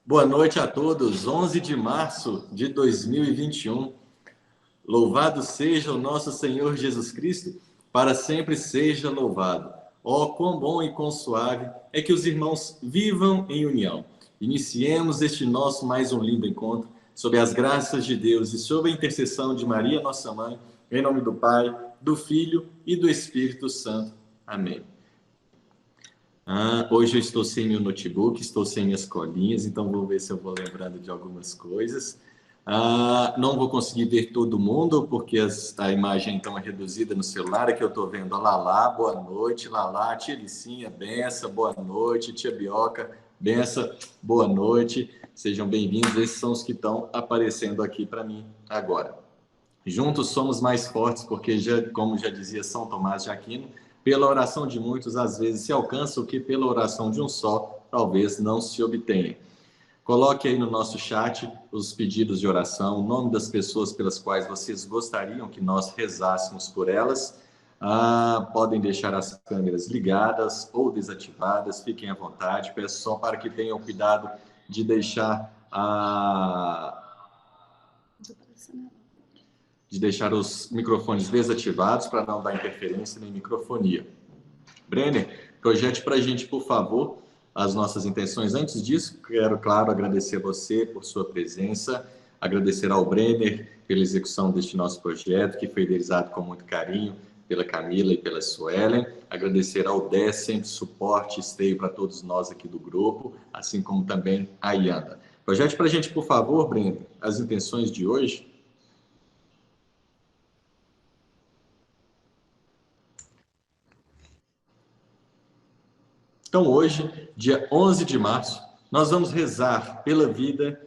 Boa noite a todos. 11 de março de 2021. Louvado seja o nosso Senhor Jesus Cristo, para sempre seja louvado. Oh, quão bom e quão suave é que os irmãos vivam em união. Iniciemos este nosso mais um lindo encontro, sob as graças de Deus e sob a intercessão de Maria, nossa mãe, em nome do Pai, do Filho e do Espírito Santo. Amém. Hoje eu estou sem meu notebook, estou sem minhas colinhas, então vou ver se eu vou lembrando de algumas coisas. Não vou conseguir ver todo mundo, porque a imagem então é reduzida no celular. Aqui eu estou vendo a Lalá, boa noite, Lalá, tia Licinha, benção, boa noite, tia Bioca, benção, boa noite, sejam bem-vindos. Esses são os que estão aparecendo aqui para mim agora. Juntos somos mais fortes, porque, como já dizia São Tomás de Aquino, pela oração de muitos, às vezes se alcança o que pela oração de um só, talvez não se obtenha. Coloque aí no nosso chat os pedidos de oração, o nome das pessoas pelas quais vocês gostariam que nós rezássemos por elas. Podem deixar as câmeras ligadas ou desativadas, fiquem à vontade. Peço só para que tenham cuidado de deixar os microfones desativados para não dar interferência nem microfonia. Brenner, projete para a gente, por favor, as nossas intenções. Antes disso, quero, claro, agradecer a você por sua presença, agradecer ao Brenner pela execução deste nosso projeto, que foi idealizado com muito carinho pela Camila e pela Suelen, agradecer ao Dé, sempre suporte e esteio para todos nós aqui do grupo, assim como também a Ianda. Projete para a gente, por favor, Brenner, as intenções de hoje. Então, hoje, dia 11 de março, nós vamos rezar pela vida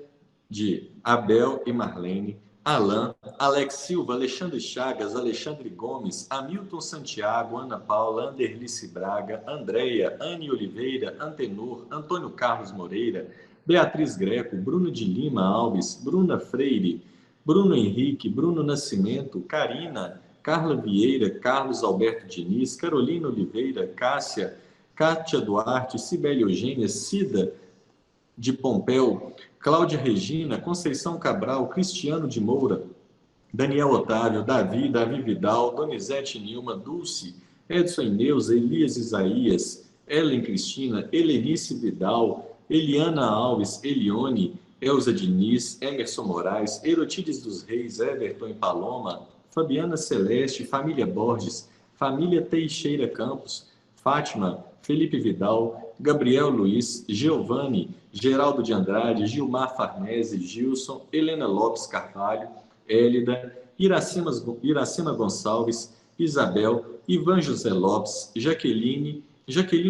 de Abel e Marlene, Alain, Alex Silva, Alexandre Chagas, Alexandre Gomes, Hamilton Santiago, Ana Paula, Anderlice Braga, Andréia, Anne Oliveira, Antenor, Antônio Carlos Moreira, Beatriz Greco, Bruno de Lima Alves, Bruna Freire, Bruno Henrique, Bruno Nascimento, Karina, Carla Vieira, Carlos Alberto Diniz, Carolina Oliveira, Cássia, Kátia Duarte, Cibele Eugênia, Cida de Pompeu, Cláudia Regina, Conceição Cabral, Cristiano de Moura, Daniel Otávio, Davi Vidal, Donizete Nilma, Dulce, Edson Neuza, Elias Isaías, Ellen Cristina, Helenice Vidal, Eliana Alves, Elione, Elza Diniz, Emerson Moraes, Erotides dos Reis, Everton e Paloma, Fabiana Celeste, Família Borges, Família Teixeira Campos, Fátima, Felipe Vidal, Gabriel Luiz, Giovanni, Geraldo de Andrade, Gilmar Farnese, Gilson, Helena Lopes Carvalho, Hélida, Iracema Gonçalves, Isabel, Ivan José Lopes, Jaqueline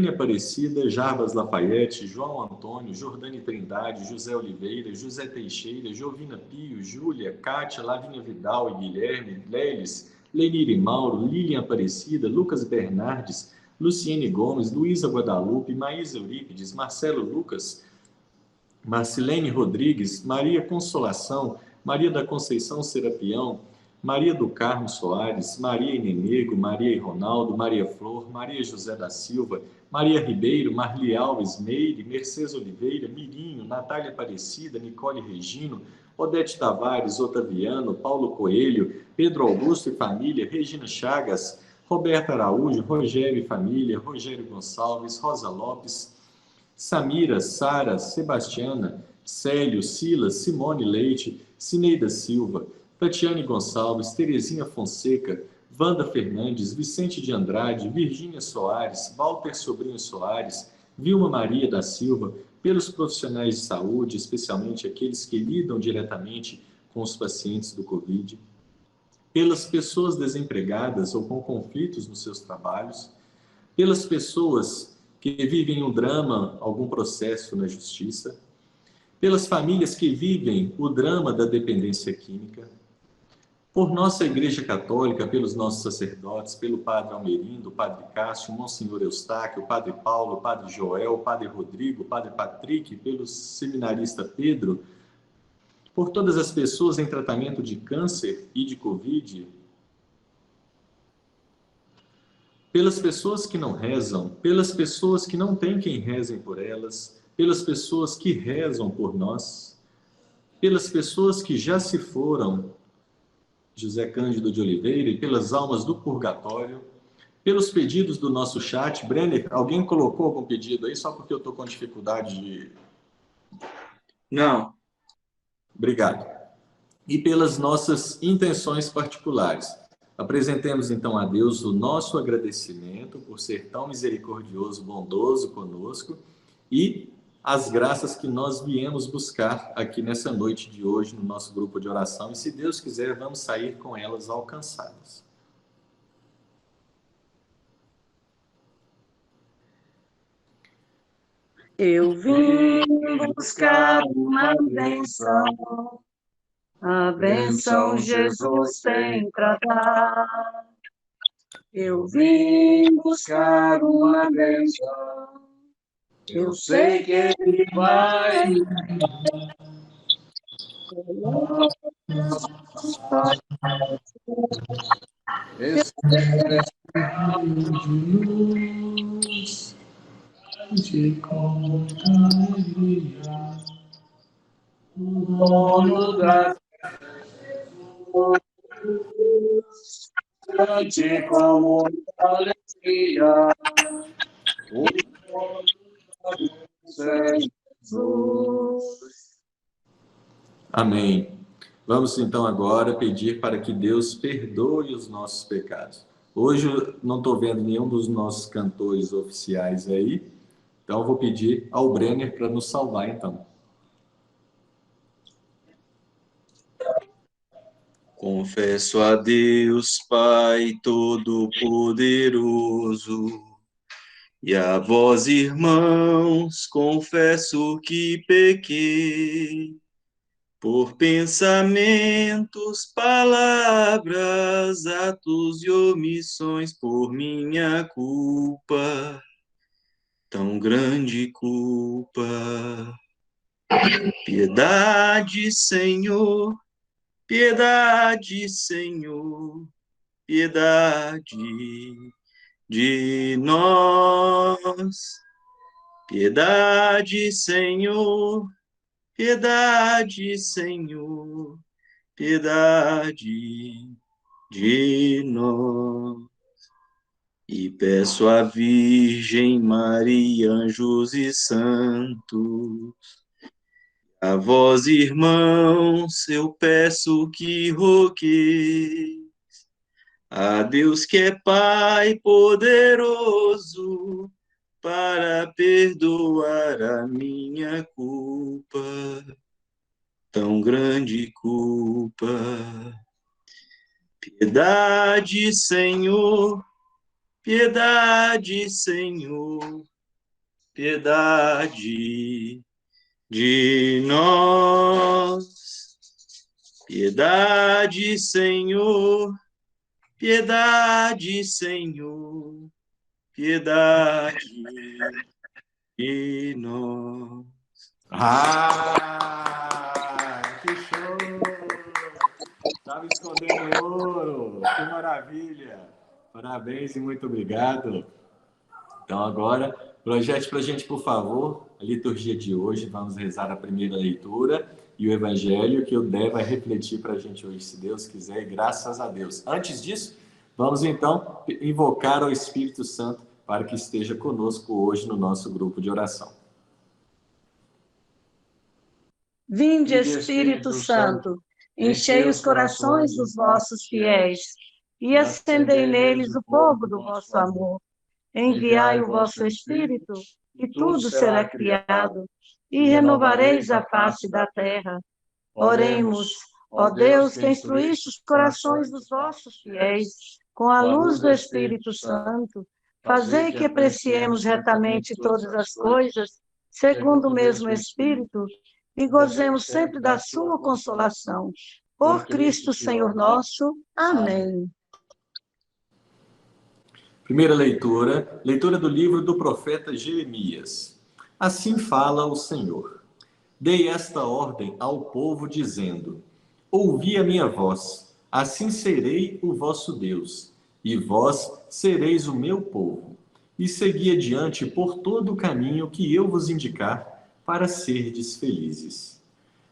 Aparecida, Jarbas Lafayette, João Antônio, Jordane Trindade, José Oliveira, José Teixeira, Jovina Pio, Júlia, Kátia, Lavínia Vidal e Guilherme, Lelis, Lenire Mauro, Lilian Aparecida, Lucas Bernardes, Luciene Gomes, Luísa Guadalupe, Maísa Eurípides, Marcelo Lucas, Marcilene Rodrigues, Maria Consolação, Maria da Conceição Serapião, Maria do Carmo Soares, Maria Inenego, Maria e Ronaldo, Maria Flor, Maria José da Silva, Maria Ribeiro, Marli Alves, Meire, Mercedes Oliveira, Mirinho, Natália Aparecida, Nicole Regino, Odete Tavares, Otaviano, Paulo Coelho, Pedro Augusto e família, Regina Chagas, Roberto Araújo, Rogério e família, Rogério Gonçalves, Rosa Lopes, Samira, Sara, Sebastiana, Célio, Silas, Simone Leite, Cineida Silva, Tatiane Gonçalves, Terezinha Fonseca, Wanda Fernandes, Vicente de Andrade, Virgínia Soares, Walter Sobrinho Soares, Vilma Maria da Silva, pelos profissionais de saúde, especialmente aqueles que lidam diretamente com os pacientes do Covid, pelas pessoas desempregadas ou com conflitos nos seus trabalhos, pelas pessoas que vivem um drama, algum processo na justiça, pelas famílias que vivem o drama da dependência química, por nossa Igreja Católica, pelos nossos sacerdotes, pelo Padre Almerindo, Padre Cássio, Monsenhor Eustáquio, Padre Paulo, Padre Joel, Padre Rodrigo, Padre Patrick, pelo seminarista Pedro, por todas as pessoas em tratamento de câncer e de Covid, pelas pessoas que não rezam, pelas pessoas que não têm quem rezem por elas, pelas pessoas que rezam por nós, pelas pessoas que já se foram, José Cândido de Oliveira, e pelas almas do purgatório, pelos pedidos do nosso chat. Brenner, alguém colocou algum pedido aí, só porque eu estou com dificuldade de... Não. Obrigado. E pelas nossas intenções particulares. Apresentemos então a Deus o nosso agradecimento por ser tão misericordioso, bondoso conosco e as graças que nós viemos buscar aqui nessa noite de hoje no nosso grupo de oração. E se Deus quiser, vamos sair com elas alcançadas. Eu vim buscar uma bênção, a bênção Jesus tem pra dar. Eu vim buscar uma bênção, eu sei que Ele vai. De compaixão, o dono da de como alegria, o dono da Jesus. Amém. Vamos então agora pedir para que Deus perdoe os nossos pecados. Hoje eu não estou vendo nenhum dos nossos cantores oficiais aí, então eu vou pedir ao Brenner para nos salvar então. Confesso a Deus, Pai Todo-Poderoso, e a vós, irmãos, confesso que pequei, por pensamentos, palavras, atos e omissões, por minha culpa, tão grande culpa. Piedade, Senhor, piedade, Senhor, piedade de nós. Piedade, Senhor, piedade, Senhor, piedade de nós. E peço à Virgem Maria, anjos e santos, a vós, irmãos, eu peço que rogueis a Deus que é Pai poderoso, para perdoar a minha culpa, tão grande culpa. Piedade, Senhor, piedade, Senhor, piedade de nós. Piedade, Senhor, piedade, Senhor, piedade de nós. Ah, que show! Estava escondendo ouro, que maravilha! Parabéns e muito obrigado. Então agora, projete para a gente, por favor, a liturgia de hoje. Vamos rezar a primeira leitura e o evangelho que o Dé vai refletir para a gente hoje, se Deus quiser, e graças a Deus. Antes disso, vamos então invocar o Espírito Santo para que esteja conosco hoje no nosso grupo de oração. Vinde, Espírito Santo, enchei os corações dos vossos fiéis e acendei neles o fogo do vosso amor. Enviai o vosso Espírito, e tudo será criado, e renovareis a face da terra. Oremos, ó Deus, que instruíste os corações dos vossos fiéis com a luz do Espírito Santo, fazei que apreciemos retamente todas as coisas, segundo o mesmo Espírito, e gozemos sempre da sua consolação. Por Cristo Senhor nosso. Amém. Primeira leitura, leitura do livro do profeta Jeremias. Assim fala o Senhor. Dei esta ordem ao povo, dizendo: ouvi a minha voz, assim serei o vosso Deus, e vós sereis o meu povo. E segui adiante por todo o caminho que eu vos indicar, para serdes felizes.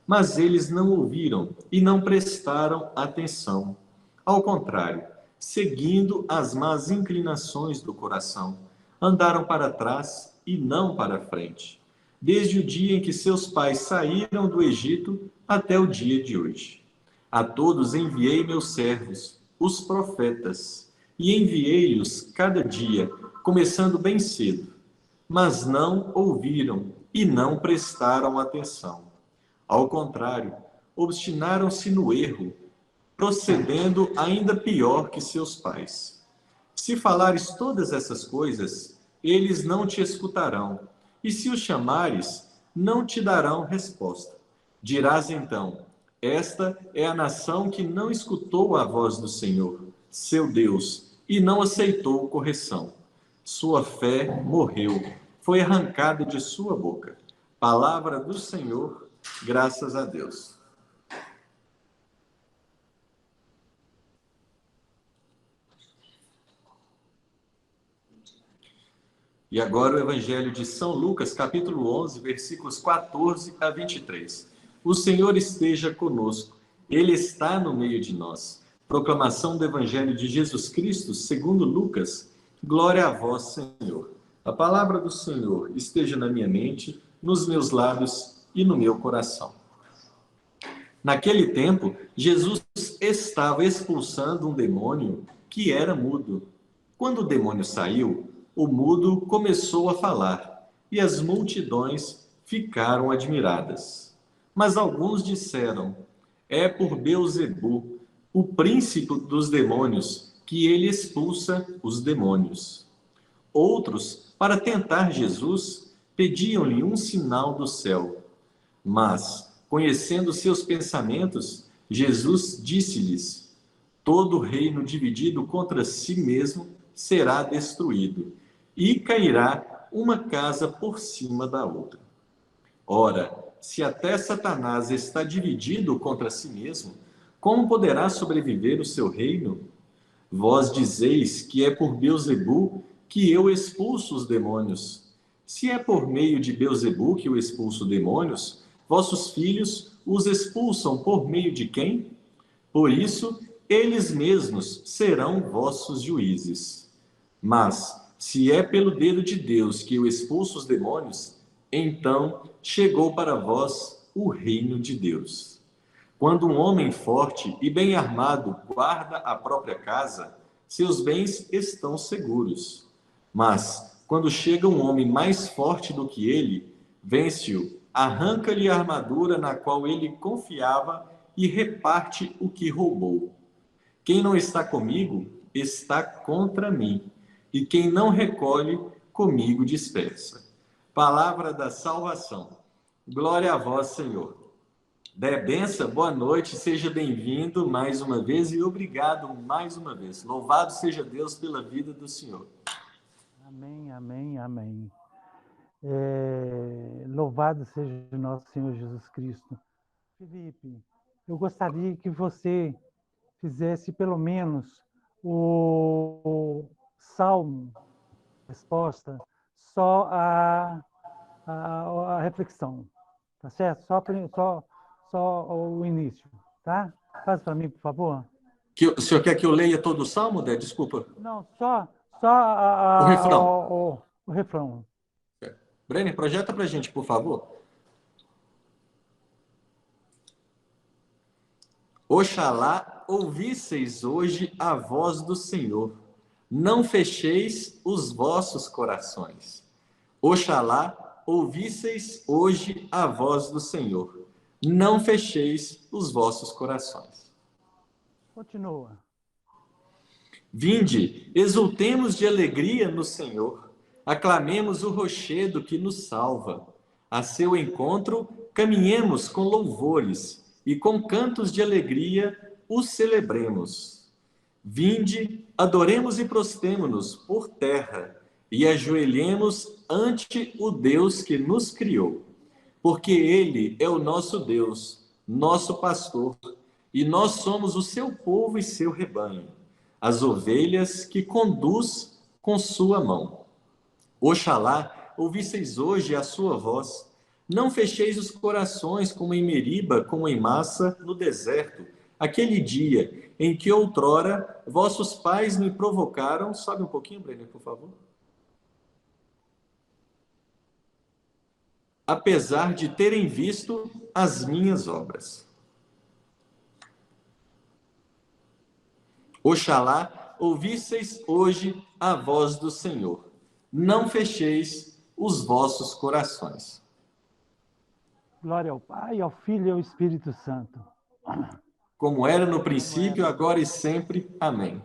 Mas eles não ouviram e não prestaram atenção. Ao contrário, seguindo as más inclinações do coração, andaram para trás e não para frente, desde o dia em que seus pais saíram do Egito até o dia de hoje. A todos enviei meus servos, os profetas, e enviei-os cada dia, começando bem cedo. Mas não ouviram e não prestaram atenção. Ao contrário, obstinaram-se no erro, procedendo ainda pior que seus pais. Se falares todas essas coisas, eles não te escutarão, e se os chamares, não te darão resposta. Dirás então: esta é a nação que não escutou a voz do Senhor, seu Deus, e não aceitou correção. Sua fé morreu, foi arrancada de sua boca. Palavra do Senhor, graças a Deus. E agora o Evangelho de São Lucas, capítulo 11, versículos 14 a 23. O Senhor esteja conosco, Ele está no meio de nós. Proclamação do Evangelho de Jesus Cristo, segundo Lucas. Glória a vós, Senhor. A palavra do Senhor esteja na minha mente, nos meus lábios e no meu coração. Naquele tempo, Jesus estava expulsando um demônio que era mudo. Quando o demônio saiu, o mudo começou a falar, e as multidões ficaram admiradas. Mas alguns disseram: é por Beelzebu, o príncipe dos demônios, que ele expulsa os demônios. Outros, para tentar Jesus, pediam-lhe um sinal do céu. Mas, conhecendo seus pensamentos, Jesus disse-lhes: todo reino dividido contra si mesmo será destruído, e cairá uma casa por cima da outra. Ora, se até Satanás está dividido contra si mesmo, como poderá sobreviver o seu reino? Vós dizeis que é por Beelzebu que eu expulso os demônios. Se é por meio de Beelzebu que eu expulso demônios, vossos filhos os expulsam por meio de quem? Por isso, eles mesmos serão vossos juízes. Mas, se é pelo dedo de Deus que eu expulso os demônios, então chegou para vós o reino de Deus. Quando um homem forte e bem armado guarda a própria casa, seus bens estão seguros. Mas, quando chega um homem mais forte do que ele, vence-o, arranca-lhe a armadura na qual ele confiava e reparte o que roubou. Quem não está comigo, está contra mim. E quem não recolhe, comigo dispersa. Palavra da salvação. Glória a vós, Senhor. Dé benção, boa noite, seja bem-vindo mais uma vez e obrigado mais uma vez. Louvado seja Deus pela vida do Senhor. Amém, amém, amém. Louvado seja o nosso Senhor Jesus Cristo. Felipe, eu gostaria que você fizesse pelo menos o salmo, resposta, só a reflexão, tá certo? Só o início, tá? Faz para mim, por favor. O senhor quer que eu leia todo o salmo, Dé? Desculpa. Não, só o refrão. O refrão. Brenner, projeta para a gente, por favor. Oxalá ouvisseis hoje a voz do Senhor, não fecheis os vossos corações. Oxalá ouvisseis hoje a voz do Senhor, não fecheis os vossos corações. Continua. Vinde, exultemos de alegria no Senhor, aclamemos o rochedo que nos salva. A seu encontro, caminhemos com louvores e com cantos de alegria o celebremos. Vinde, adoremos e prostemo-nos por terra e ajoelhemos ante o Deus que nos criou. Porque Ele é o nosso Deus, nosso pastor, e nós somos o seu povo e seu rebanho, as ovelhas que conduz com sua mão. Oxalá ouvisseis hoje a sua voz, Não fecheis os corações como em Meriba, como em Massa, no deserto, aquele dia em que outrora vossos pais me provocaram. Sobe um pouquinho, Brenner, por favor. Apesar de terem visto as minhas obras. Oxalá ouvisseis hoje a voz do Senhor. Não fecheis os vossos corações. Glória ao Pai, ao Filho e ao Espírito Santo. Como era no Como princípio, era. agora e sempre. Amém.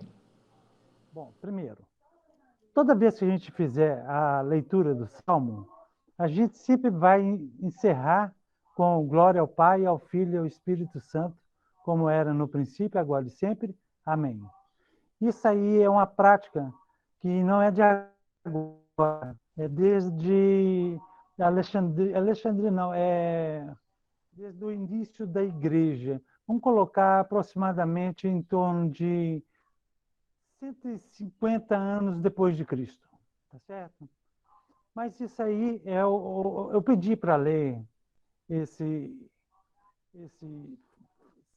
Bom, primeiro, toda vez que a gente fizer a leitura do Salmo, a gente sempre vai encerrar com glória ao Pai, ao Filho e ao Espírito Santo, como era no princípio, agora e sempre. Amém. Isso aí é uma prática que não é de agora, é desde Alexandre não, é desde o início da igreja. Vamos colocar aproximadamente em torno de 150 anos depois de Cristo, tá certo? Mas isso aí eu pedi para ler esse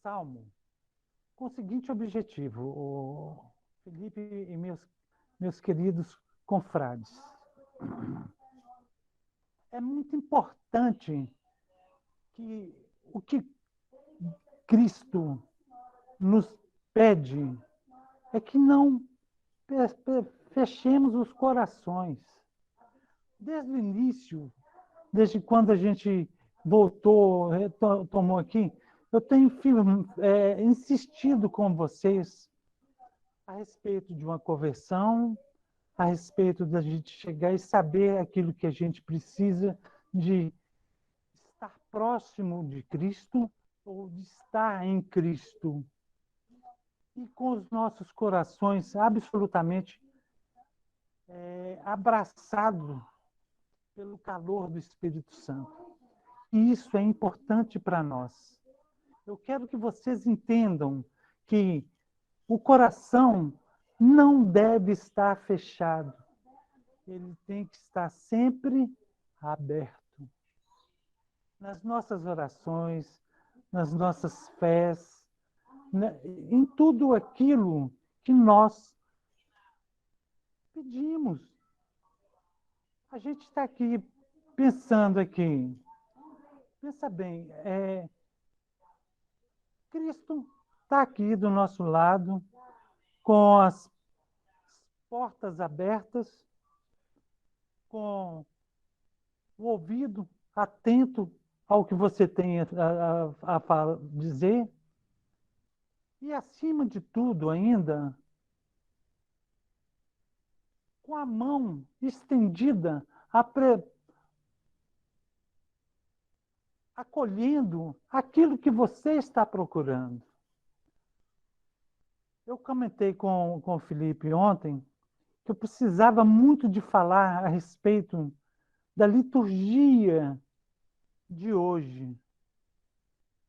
salmo com o seguinte objetivo, o Felipe e meus queridos confrades. É muito importante que o que Cristo nos pede é que não fechemos os corações. Desde o início, desde quando a gente voltou, tomou aqui, eu tenho insistido com vocês a respeito de uma conversão, a respeito da gente chegar e saber aquilo que a gente precisa de estar próximo de Cristo ou de estar em Cristo. E com os nossos corações absolutamente abraçados pelo calor do Espírito Santo. E isso é importante para nós. Eu quero que vocês entendam que o coração não deve estar fechado. Ele tem que estar sempre aberto. Nas nossas orações, nas nossas fés, em tudo aquilo que nós pedimos. A gente está aqui pensando aqui. Pensa bem, Cristo está aqui do nosso lado, com as portas abertas, com o ouvido atento ao que você tem a dizer, e, acima de tudo, ainda, com a mão estendida, acolhendo aquilo que você está procurando. Eu comentei com o Felipe ontem que eu precisava muito de falar a respeito da liturgia de hoje,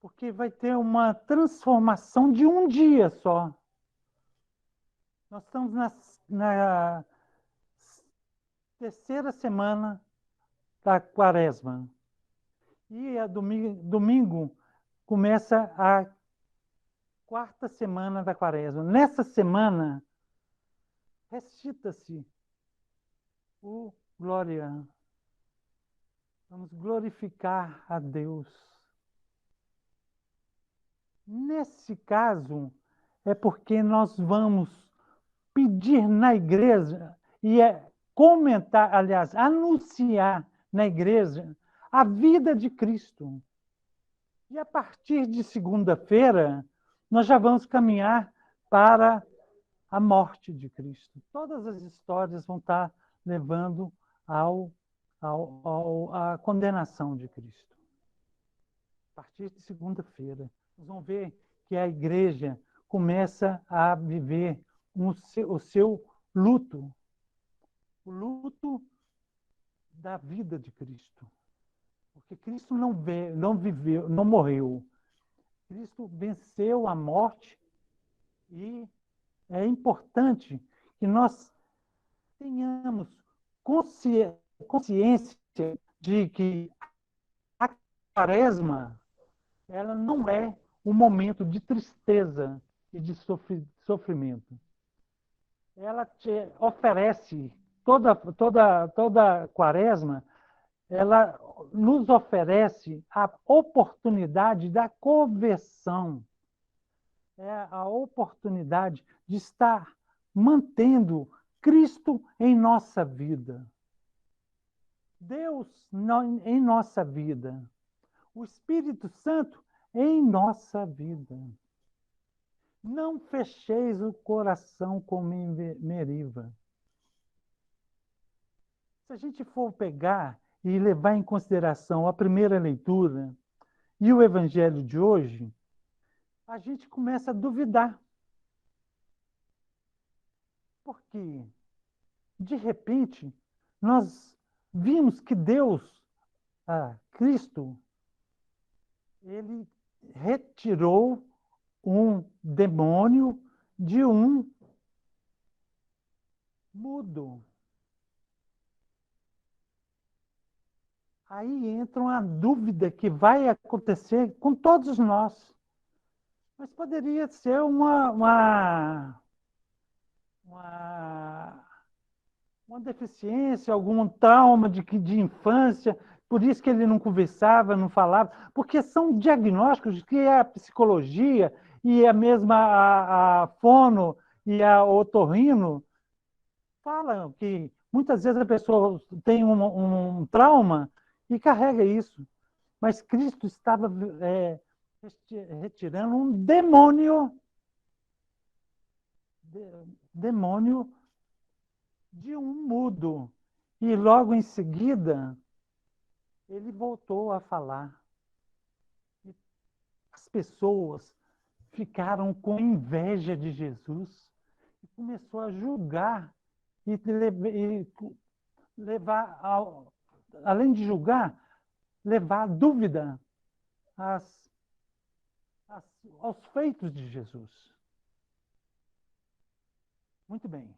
porque vai ter uma transformação de um dia só. Nós estamos na terceira semana da Quaresma. E domingo começa a quarta semana da Quaresma. Nessa semana, recita-se o Glória. Vamos glorificar a Deus. Nesse caso, é porque nós vamos pedir na igreja e comentar, aliás, anunciar na igreja a vida de Cristo. E a partir de segunda-feira, nós já vamos caminhar para a morte de Cristo. Todas as histórias vão estar levando à condenação de Cristo. A partir de segunda-feira, nós vamos ver que a igreja começa a viver o seu luto, o luto da vida de Cristo. Porque Cristo não viveu, não morreu. Cristo venceu a morte e é importante que nós tenhamos consciência de que quaresma, ela não é um momento de tristeza e de sofrimento. Ela te oferece, toda quaresma, ela nos oferece a oportunidade da conversão, é a oportunidade de estar mantendo Cristo em nossa vida. Deus em nossa vida. O Espírito Santo em nossa vida. Não fecheis o coração como Meriva. Se a gente for pegar e levar em consideração a primeira leitura e o evangelho de hoje, a gente começa a duvidar. Porque, de repente, nós vimos que Deus, Cristo, ele retirou um demônio de um mudo. Aí entra uma dúvida que vai acontecer com todos nós. Mas poderia ser uma deficiência, algum trauma de infância, por isso que ele não conversava, não falava, porque são diagnósticos que a psicologia e a mesma a fono e a otorrino falam que muitas vezes a pessoa tem um trauma e carrega isso. Mas Cristo estava retirando um demônio de um mudo. E logo em seguida, ele voltou a falar. E as pessoas ficaram com inveja de Jesus e começou a julgar e levar, além de julgar, levar a dúvida aos feitos de Jesus. Muito bem.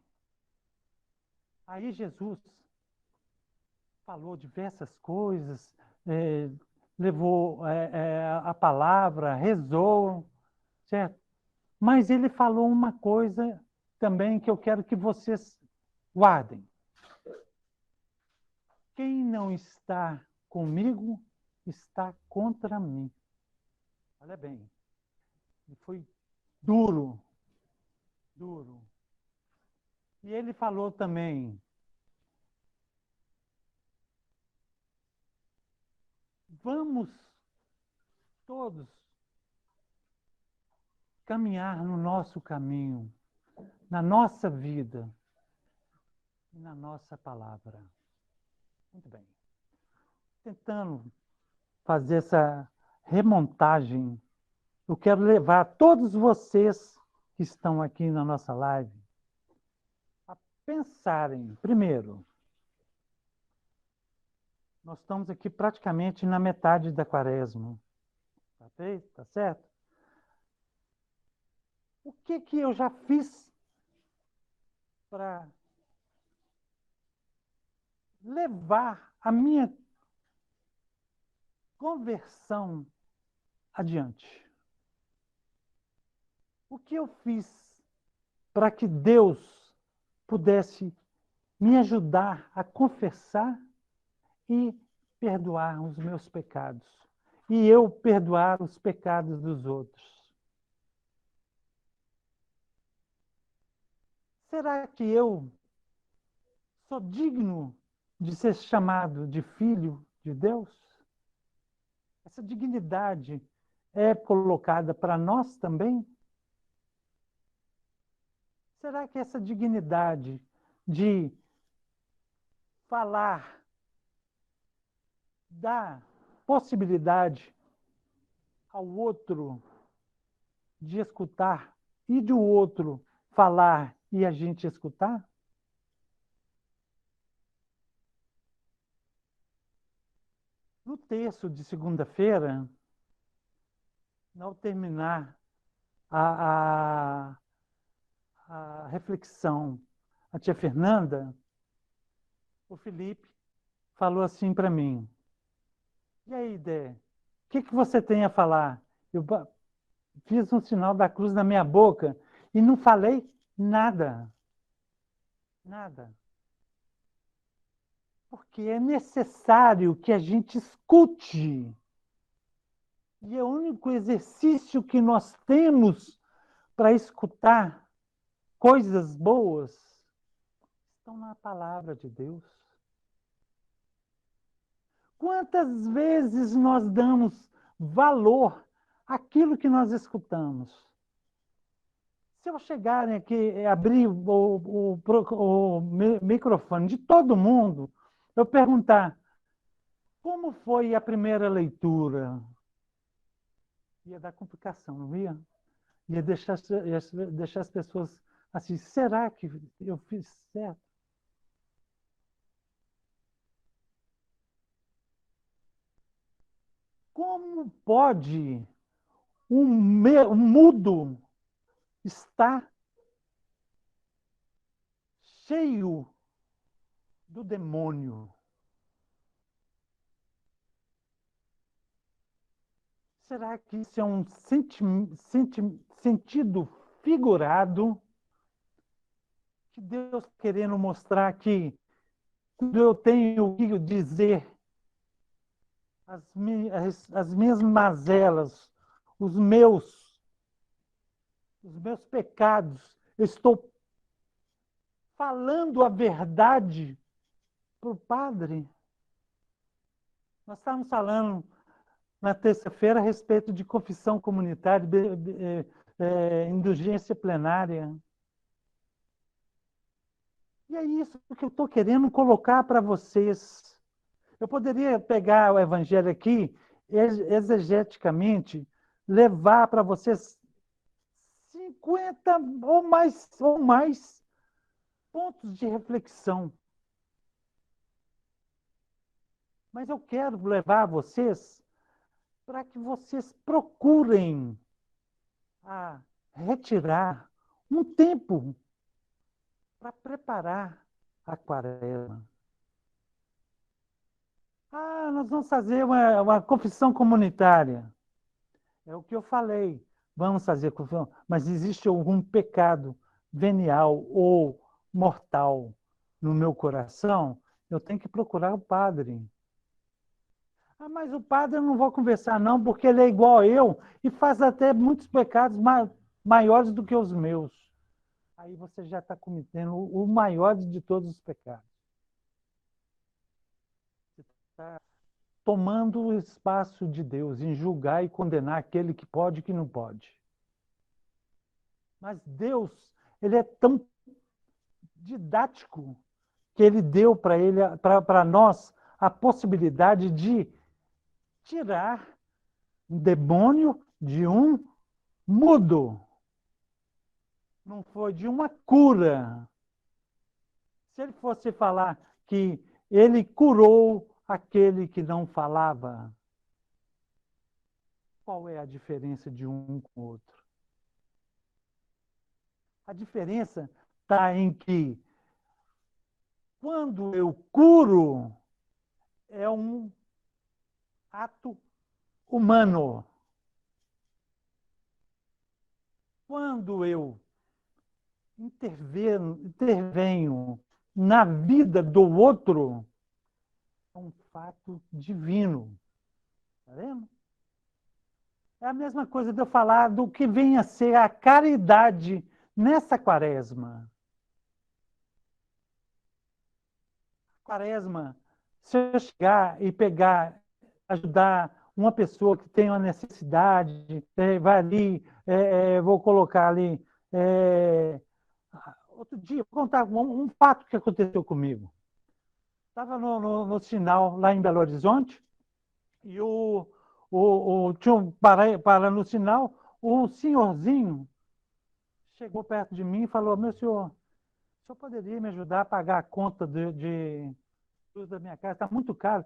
Aí Jesus falou diversas coisas, levou a palavra, rezou, certo? Mas ele falou uma coisa também que eu quero que vocês guardem. Quem não está comigo está contra mim. Olha bem, ele foi duro. E ele falou também, vamos todos caminhar no nosso caminho, na nossa vida e na nossa palavra. Muito bem. Tentando fazer essa remontagem, eu quero levar todos vocês que estão aqui na nossa live a pensarem, primeiro, nós estamos aqui praticamente na metade da quaresma. Tá certo? O que eu já fiz para levar a minha conversão adiante? O que eu fiz para que Deus pudesse me ajudar a confessar e perdoar os meus pecados, e eu perdoar os pecados dos outros? Será que eu sou digno de ser chamado de filho de Deus? Essa dignidade é colocada para nós também? Será que essa dignidade de falar dá possibilidade ao outro de escutar e do outro falar e a gente escutar? No texto de segunda-feira, ao terminar a reflexão, a tia Fernanda, o Felipe falou assim para mim: e aí, Dé, que você tem a falar? Eu fiz um sinal da cruz na minha boca e não falei nada. Nada. Porque é necessário que a gente escute. E é o único exercício que nós temos para escutar coisas boas estão na palavra de Deus. Quantas vezes nós damos valor àquilo que nós escutamos? Se eu chegar aqui e abrir o microfone de todo mundo, eu perguntar como foi a primeira leitura, ia dar complicação, não ia? Ia deixar as pessoas assim, será que eu fiz certo? Como pode um mudo estar cheio do demônio? Será que isso é um sentido figurado que Deus querendo mostrar que quando eu tenho o que dizer, as minhas mazelas, os meus pecados, eu estou falando a verdade para o Padre? Nós estávamos falando na terça-feira a respeito de confissão comunitária, indulgência plenária. E é isso que eu estou querendo colocar para vocês. Eu poderia pegar o Evangelho aqui, exegeticamente, levar para vocês 50 ou mais pontos de reflexão. Mas eu quero levar vocês para que vocês procurem retirar um tempo para preparar a quaresma. Nós vamos fazer uma confissão comunitária. É o que eu falei. Vamos fazer confissão. Mas existe algum pecado venial ou mortal no meu coração? Eu tenho que procurar o padre. Mas o padre eu não vou conversar não, porque ele é igual a eu e faz até muitos pecados maiores do que os meus. Aí você já está cometendo o maior de todos os pecados. Você está tomando o espaço de Deus em julgar e condenar aquele que pode e que não pode. Mas Deus, ele é tão didático que ele deu para nós a possibilidade de tirar um demônio de um mudo. Não foi de uma cura. Se ele fosse falar que ele curou aquele que não falava, qual é a diferença de um com o outro? A diferença está em que, quando eu curo, é um ato humano. Quando eu intervenho na vida do outro, é um fato divino. Está vendo? É a mesma coisa de eu falar do que vem a ser a caridade nessa quaresma. Quaresma, se eu chegar e ajudar uma pessoa que tem uma necessidade, vai ali, vou colocar ali. Outro dia, vou contar um fato que aconteceu comigo. Estava no sinal lá em Belo Horizonte e tinha para no sinal, um senhorzinho chegou perto de mim e falou: meu senhor, o senhor poderia me ajudar a pagar a conta de luz da minha casa? Está muito caro.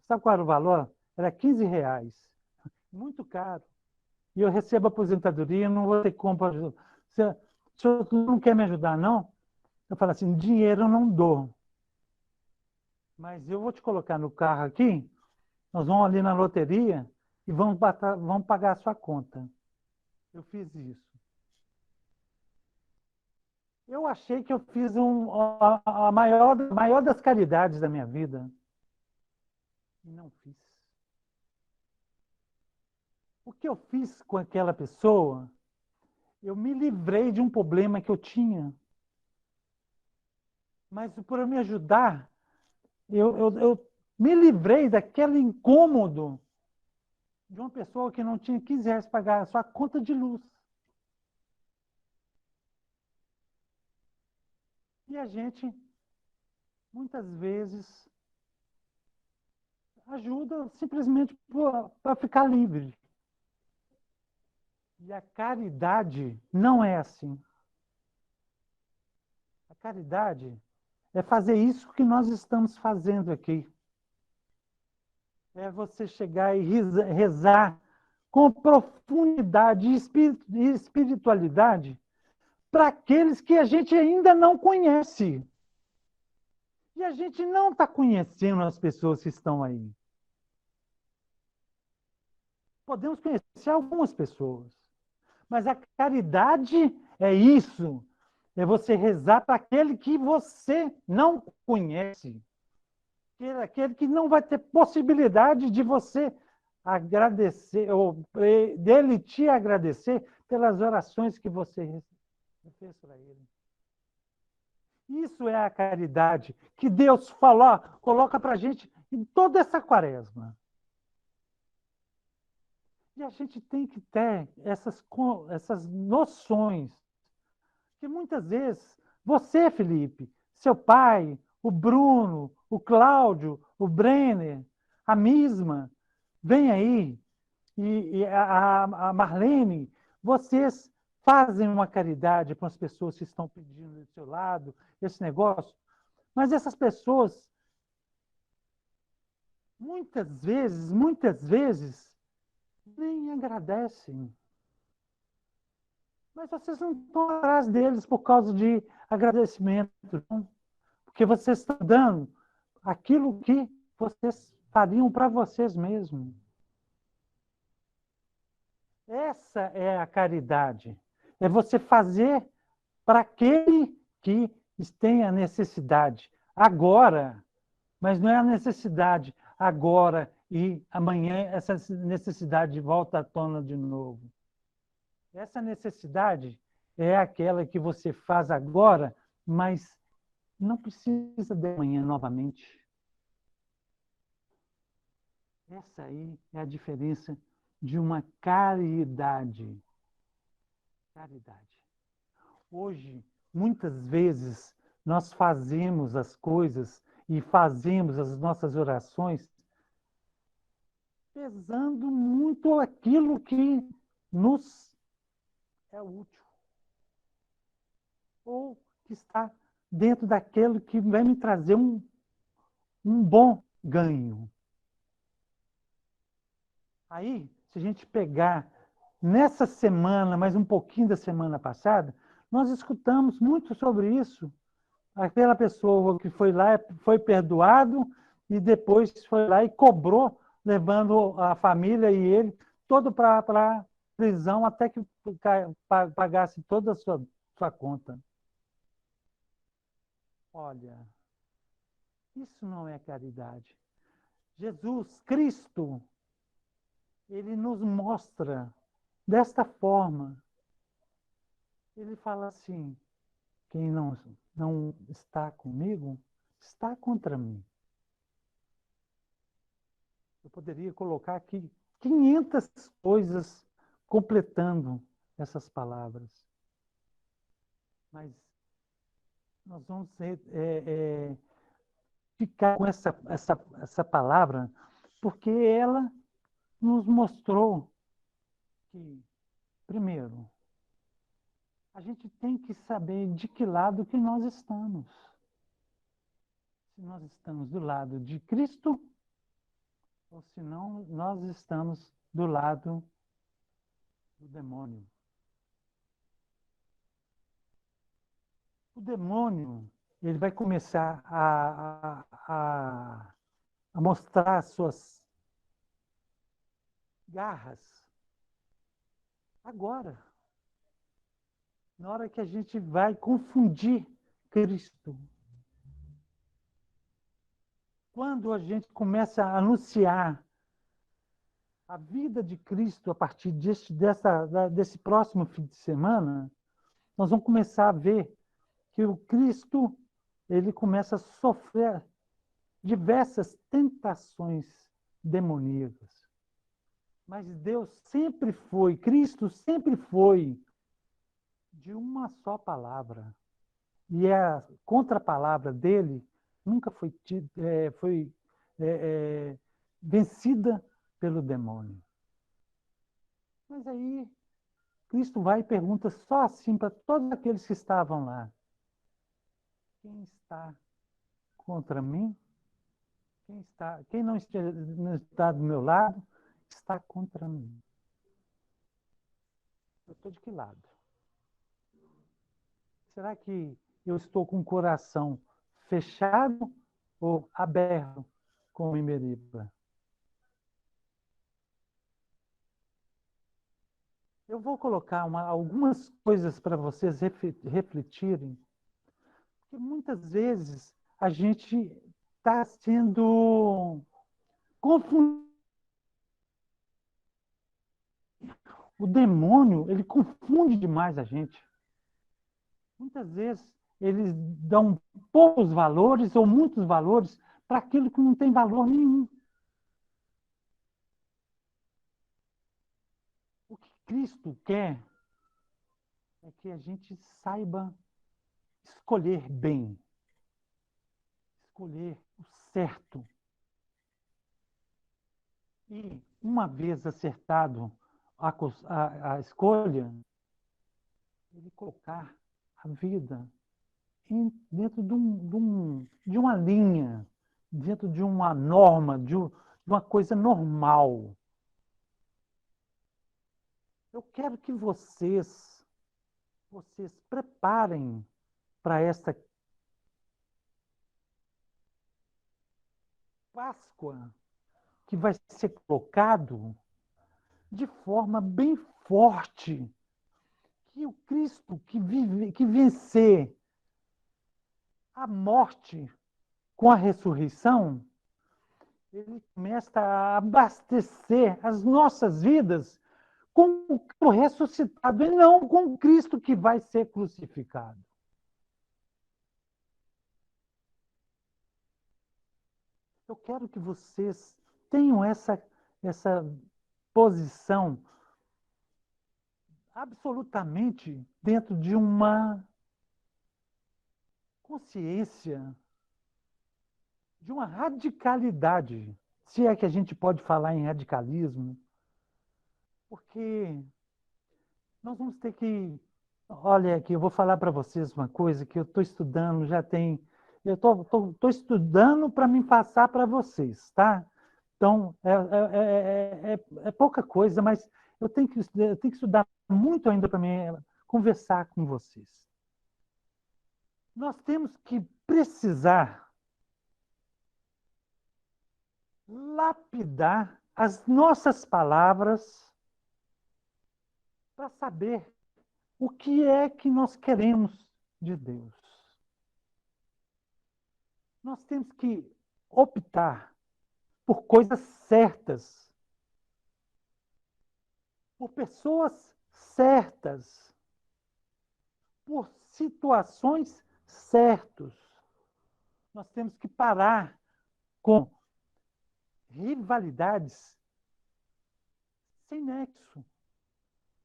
Sabe qual era o valor? Era R$ 15. Muito caro. E eu recebo aposentadoria, não vou ter como ajudar. O senhor não quer me ajudar, não? Eu falo assim: dinheiro eu não dou. Mas eu vou te colocar no carro aqui, nós vamos ali na loteria e vão pagar a sua conta. Eu fiz isso. Eu achei que eu fiz a maior das caridades da minha vida. E não fiz. O que eu fiz com aquela pessoa, eu me livrei de um problema que eu tinha. Mas por eu me ajudar, eu me livrei daquele incômodo de uma pessoa que não tinha 15 reais para pagar a sua conta de luz. E a gente, muitas vezes, ajuda simplesmente para ficar livre. E a caridade não é assim. A caridade é fazer isso que nós estamos fazendo aqui. É você chegar e rezar com profundidade e espiritualidade para aqueles que a gente ainda não conhece. E a gente não está conhecendo as pessoas que estão aí. Podemos conhecer algumas pessoas, mas a caridade é isso. É você rezar para aquele que você não conhece. Aquele que não vai ter possibilidade de você agradecer, ou dele te agradecer pelas orações que você fez para ele. Isso é a caridade que Deus falou, coloca para a gente em toda essa quaresma. E a gente tem que ter essas noções que muitas vezes você, Felipe, seu pai, o Bruno, o Cláudio, o Brenner, a Misma, vem aí, e a Marlene, vocês fazem uma caridade para as pessoas que estão pedindo do seu lado, esse negócio, mas essas pessoas, muitas vezes, nem agradecem. Mas vocês não estão atrás deles por causa de agradecimento, não. Porque vocês estão dando aquilo que vocês fariam para vocês mesmos. Essa é a caridade. É você fazer para aquele que tem a necessidade agora, mas não é a necessidade agora e amanhã essa necessidade volta à tona de novo. Essa necessidade é aquela que você faz agora, mas não precisa de amanhã novamente. Essa aí é a diferença de uma caridade. Caridade. Hoje, muitas vezes, nós fazemos as coisas e fazemos as nossas orações pesando muito aquilo que nos é útil. Ou que está dentro daquilo que vai me trazer um bom ganho. Aí, se a gente pegar nessa semana, mais um pouquinho da semana passada, nós escutamos muito sobre isso. Aquela pessoa que foi lá, foi perdoado e depois foi lá e cobrou, levando a família e ele todo para a prisão até que pagasse toda a sua conta. Olha, isso não é caridade. Jesus Cristo, ele nos mostra desta forma. Ele fala assim: quem não está comigo, está contra mim. Eu poderia colocar aqui 500 coisas completando essas palavras. Mas nós vamos ficar com essa palavra, porque ela nos mostrou que, primeiro, a gente tem que saber de que lado que nós estamos. Se nós estamos do lado de Cristo, ou se não, nós estamos do lado do demônio. O demônio, ele vai começar a mostrar suas garras. Agora, na hora que a gente vai confundir Cristo, quando a gente começa a anunciar a vida de Cristo a partir desse próximo fim de semana, nós vamos começar a ver que o Cristo ele começa a sofrer diversas tentações demoníacas. Mas Deus sempre foi, Cristo sempre foi de uma só palavra. E a contrapalavra dele nunca foi vencida pelo demônio. Mas aí Cristo vai e pergunta só assim para todos aqueles que estavam lá: quem está contra mim? Quem não está do meu lado está contra mim. Eu estou de que lado? Será que eu estou com o coração fechado ou aberto como em Meriba? Eu vou colocar algumas coisas para vocês refletirem, porque muitas vezes a gente está sendo confundido. O demônio, ele confunde demais a gente. Muitas vezes eles dão poucos valores ou muitos valores para aquilo que não tem valor nenhum. O que Cristo quer é que a gente saiba escolher bem, escolher o certo. E, uma vez acertado a escolha, ele colocar a vida dentro de uma linha, dentro de uma norma, de uma coisa normal. Eu quero que vocês preparem para esta Páscoa que vai ser colocado de forma bem forte, que o Cristo que vencer a morte com a ressurreição, ele começa a abastecer as nossas vidas com o Cristo ressuscitado e não com o Cristo que vai ser crucificado. Eu quero que vocês tenham essa posição absolutamente dentro de uma consciência, de uma radicalidade, se é que a gente pode falar em radicalismo, porque nós vamos ter que... Olha aqui, eu vou falar para vocês uma coisa que eu estou estudando, eu estou estudando para me passar para vocês, tá? Então, é pouca coisa, mas eu tenho que estudar muito ainda para conversar com vocês. Nós temos que precisar lapidar as nossas palavras para saber o que é que nós queremos de Deus. Nós temos que optar por coisas certas, por pessoas certas, por situações certas. Nós temos que parar com rivalidades sem nexo,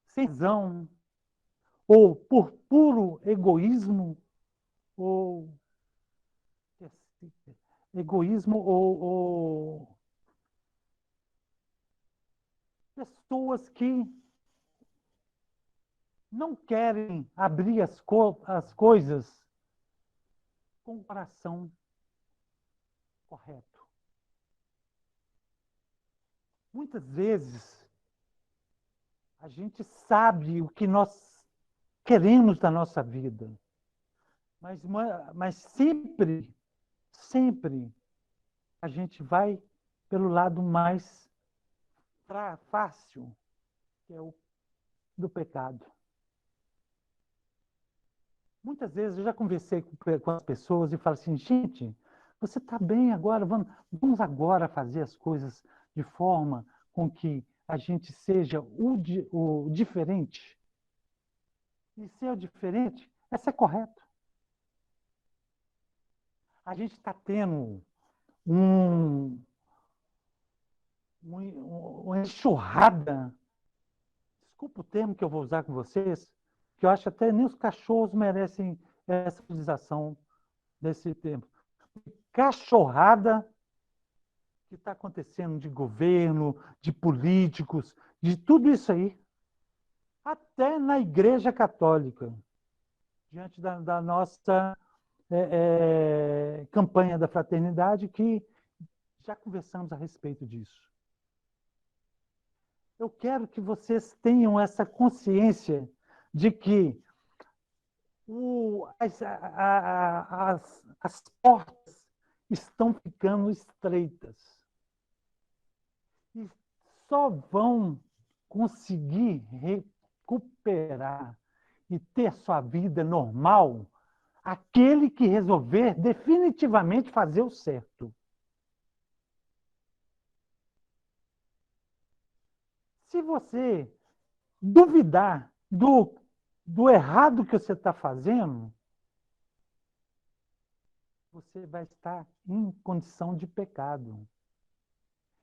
sem razão, ou por puro egoísmo, ou pessoas que não querem abrir as coisas com o coração correto. Muitas vezes a gente sabe o que nós queremos da nossa vida, mas sempre a gente vai pelo lado mais fácil, que é o do pecado. Muitas vezes eu já conversei com as pessoas e falo assim, gente, você está bem agora, vamos agora fazer as coisas de forma com que a gente seja o diferente. E ser o diferente é ser correto. A gente está tendo uma enxurrada, desculpa o termo que eu vou usar com vocês, que eu acho até nem os cachorros merecem essa utilização desse termo. Cachorrada que está acontecendo de governo, de políticos, de tudo isso aí, até na Igreja Católica, diante da nossa campanha da fraternidade, que já conversamos a respeito disso. Eu quero que vocês tenham essa consciência de que as portas estão ficando estreitas. E só vão conseguir recuperar e ter sua vida normal aquele que resolver definitivamente fazer o certo. Se você duvidar do errado que você está fazendo, você vai estar em condição de pecado.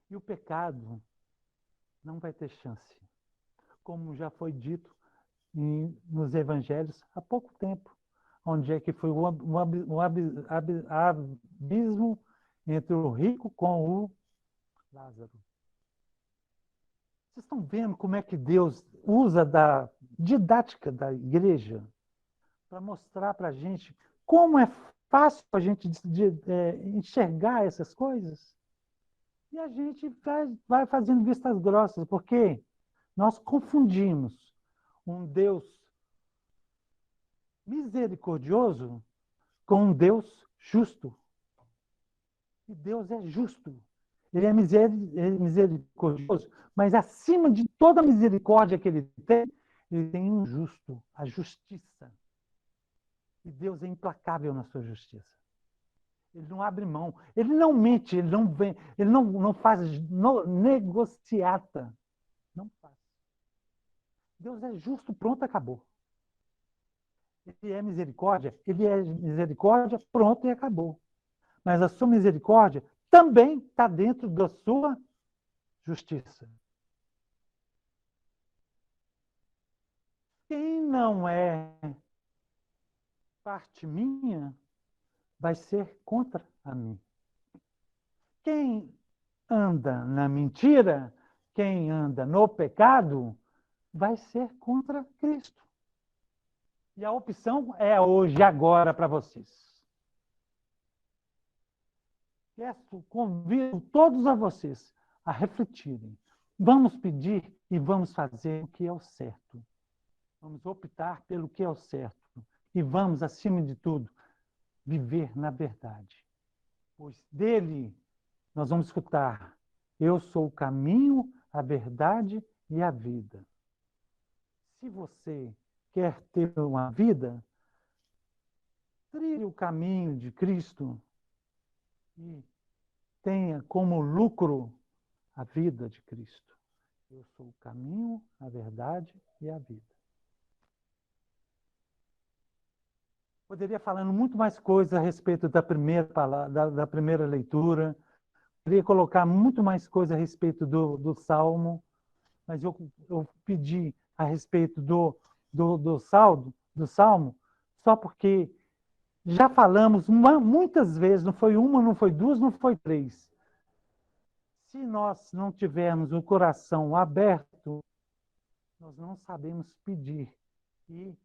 E o pecado não vai ter chance. Como já foi dito nos evangelhos há pouco tempo, onde é que foi o abismo entre o rico com o Lázaro. Vocês estão vendo como é que Deus usa da didática da igreja para mostrar para a gente como é fácil a gente enxergar essas coisas? E a gente vai fazendo vistas grossas, porque nós confundimos um Deus misericordioso com um Deus justo. E Deus é justo. Ele é misericordioso, mas acima de toda a misericórdia que ele tem um justo, a justiça. E Deus é implacável na sua justiça. Ele não abre mão, ele não mente, ele não faz negociata. Não faz. Deus é justo, pronto, acabou. Ele é misericórdia, pronto e acabou. Mas a sua misericórdia também está dentro da sua justiça. Quem não é parte minha vai ser contra a mim. Quem anda na mentira, quem anda no pecado, vai ser contra Cristo. E a opção é hoje, agora, para vocês. Convido todos a vocês a refletirem. Vamos pedir e vamos fazer o que é o certo. Vamos optar pelo que é o certo. E vamos, acima de tudo, viver na verdade. Pois dele nós vamos escutar: eu sou o caminho, a verdade e a vida. Se você quer ter uma vida, trilhe o caminho de Cristo e tenha como lucro a vida de Cristo. Eu sou o caminho, a verdade e a vida. Poderia falar muito mais coisas a respeito da primeira leitura, poderia colocar muito mais coisas a respeito do Salmo, mas eu pedi a respeito do Salmo, só porque já falamos muitas vezes, não foi uma, não foi duas, não foi três. Se nós não tivermos o coração aberto, nós não sabemos pedir. E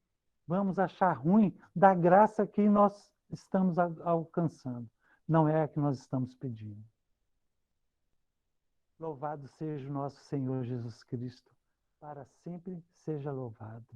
vamos achar ruim da graça que nós estamos alcançando. Não é a que nós estamos pedindo. Louvado seja o nosso Senhor Jesus Cristo. Para sempre seja louvado.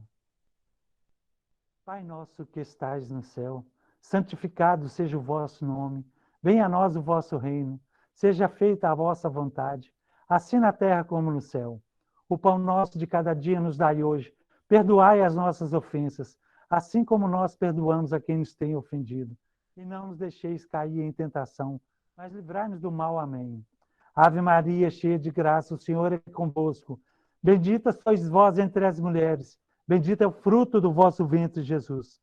Pai nosso que estais no céu, santificado seja o vosso nome. Venha a nós o vosso reino. Seja feita a vossa vontade, assim na terra como no céu. O pão nosso de cada dia nos dai hoje. Perdoai as nossas ofensas, assim como nós perdoamos a quem nos tem ofendido. E não nos deixeis cair em tentação, mas livrai-nos do mal. Amém. Ave Maria, cheia de graça, o Senhor é convosco. Bendita sois vós entre as mulheres. Bendito é o fruto do vosso ventre, Jesus.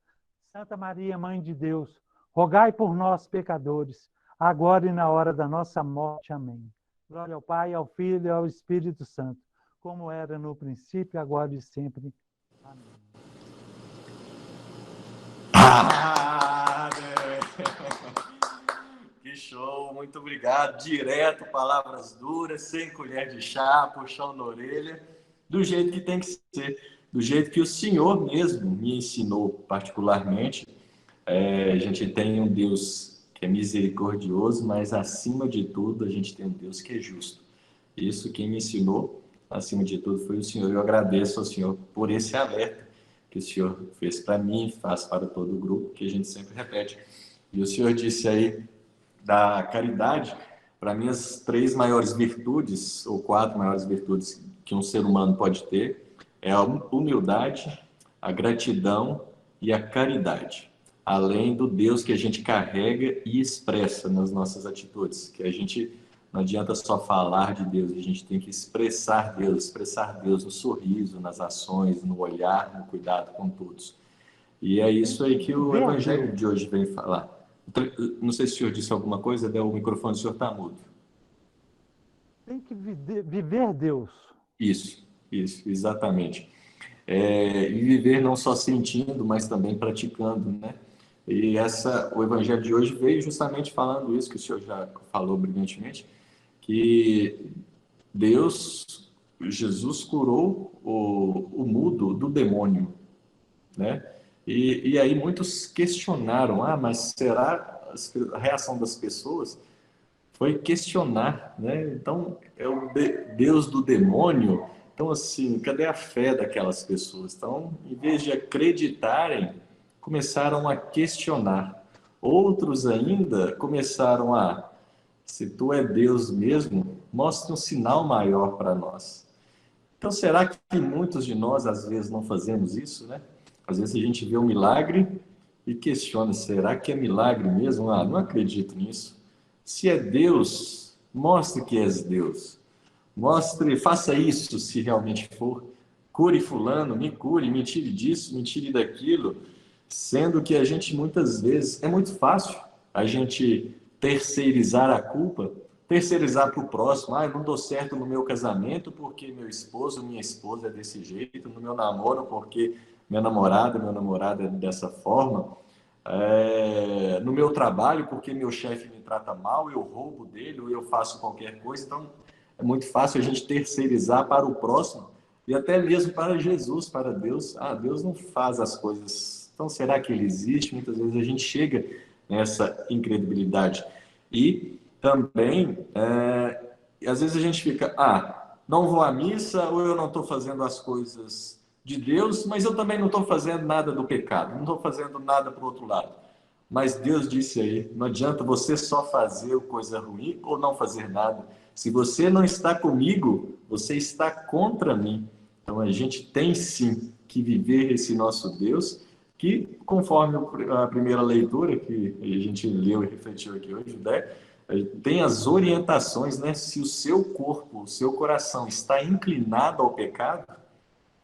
Santa Maria, Mãe de Deus, rogai por nós, pecadores, agora e na hora da nossa morte. Amém. Glória ao Pai, ao Filho e ao Espírito Santo, como era no princípio, agora e sempre. Amém. Que show, muito obrigado. Direto, palavras duras, sem colher de chá, puxão na orelha, do jeito que tem que ser, do jeito que o Senhor mesmo me ensinou particularmente. A gente tem um Deus que é misericordioso, mas acima de tudo a gente tem um Deus que é justo. Isso quem me ensinou, acima de tudo, foi o Senhor. Eu agradeço ao Senhor por esse alerta que o Senhor fez para mim, faz para todo o grupo, que a gente sempre repete. E o Senhor disse aí da caridade, para mim as 3 maiores virtudes, ou 4 maiores virtudes que um ser humano pode ter, é a humildade, a gratidão e a caridade. Além do Deus que a gente carrega e expressa nas nossas atitudes, que a gente não adianta só falar de Deus, a gente tem que expressar Deus no sorriso, nas ações, no olhar, no cuidado com todos. E é isso aí que o Evangelho de hoje vem falar. Não sei se o senhor disse alguma coisa, o microfone do senhor está mudo. Tem que viver Deus. Isso, exatamente. E viver não só sentindo, mas também praticando, né? E o Evangelho de hoje veio justamente falando isso, que o senhor já falou brilhantemente, que Jesus curou o mudo do demônio, né? E aí muitos questionaram, mas será a reação das pessoas foi questionar, né? Então, é o Deus do demônio. Então, assim, cadê a fé daquelas pessoas? Então, em vez de acreditarem, começaram a questionar. Outros ainda começaram se tu é Deus mesmo, mostra um sinal maior para nós. Então, será que muitos de nós, às vezes, não fazemos isso, né? Às vezes a gente vê um milagre e questiona, será que é milagre mesmo? Não acredito nisso. Se é Deus, mostre que és Deus. Mostre, faça isso se realmente for. Cure fulano, me cure, me tire disso, me tire daquilo. Sendo que a gente muitas vezes, é muito fácil a gente terceirizar a culpa, terceirizar para o próximo. Eu não dou certo no meu casamento porque meu esposo, minha esposa é desse jeito, no meu namoro porque meu namorado é dessa forma. No meu trabalho, porque meu chefe me trata mal, eu roubo dele ou eu faço qualquer coisa. Então, é muito fácil a gente terceirizar para o próximo e até mesmo para Jesus, para Deus. Deus não faz as coisas. Então, será que ele existe? Muitas vezes a gente chega nessa incredibilidade. E também, às vezes a gente fica, não vou à missa ou eu não estou fazendo as coisas de Deus, mas eu também não estou fazendo nada do pecado, não estou fazendo nada para o outro lado. Mas Deus disse aí, não adianta você só fazer coisa ruim ou não fazer nada. Se você não está comigo, você está contra mim. Então a gente tem sim que viver esse nosso Deus, que conforme a primeira leitura que a gente leu e refletiu aqui hoje, né, tem as orientações, né? Se o seu corpo, o seu coração está inclinado ao pecado,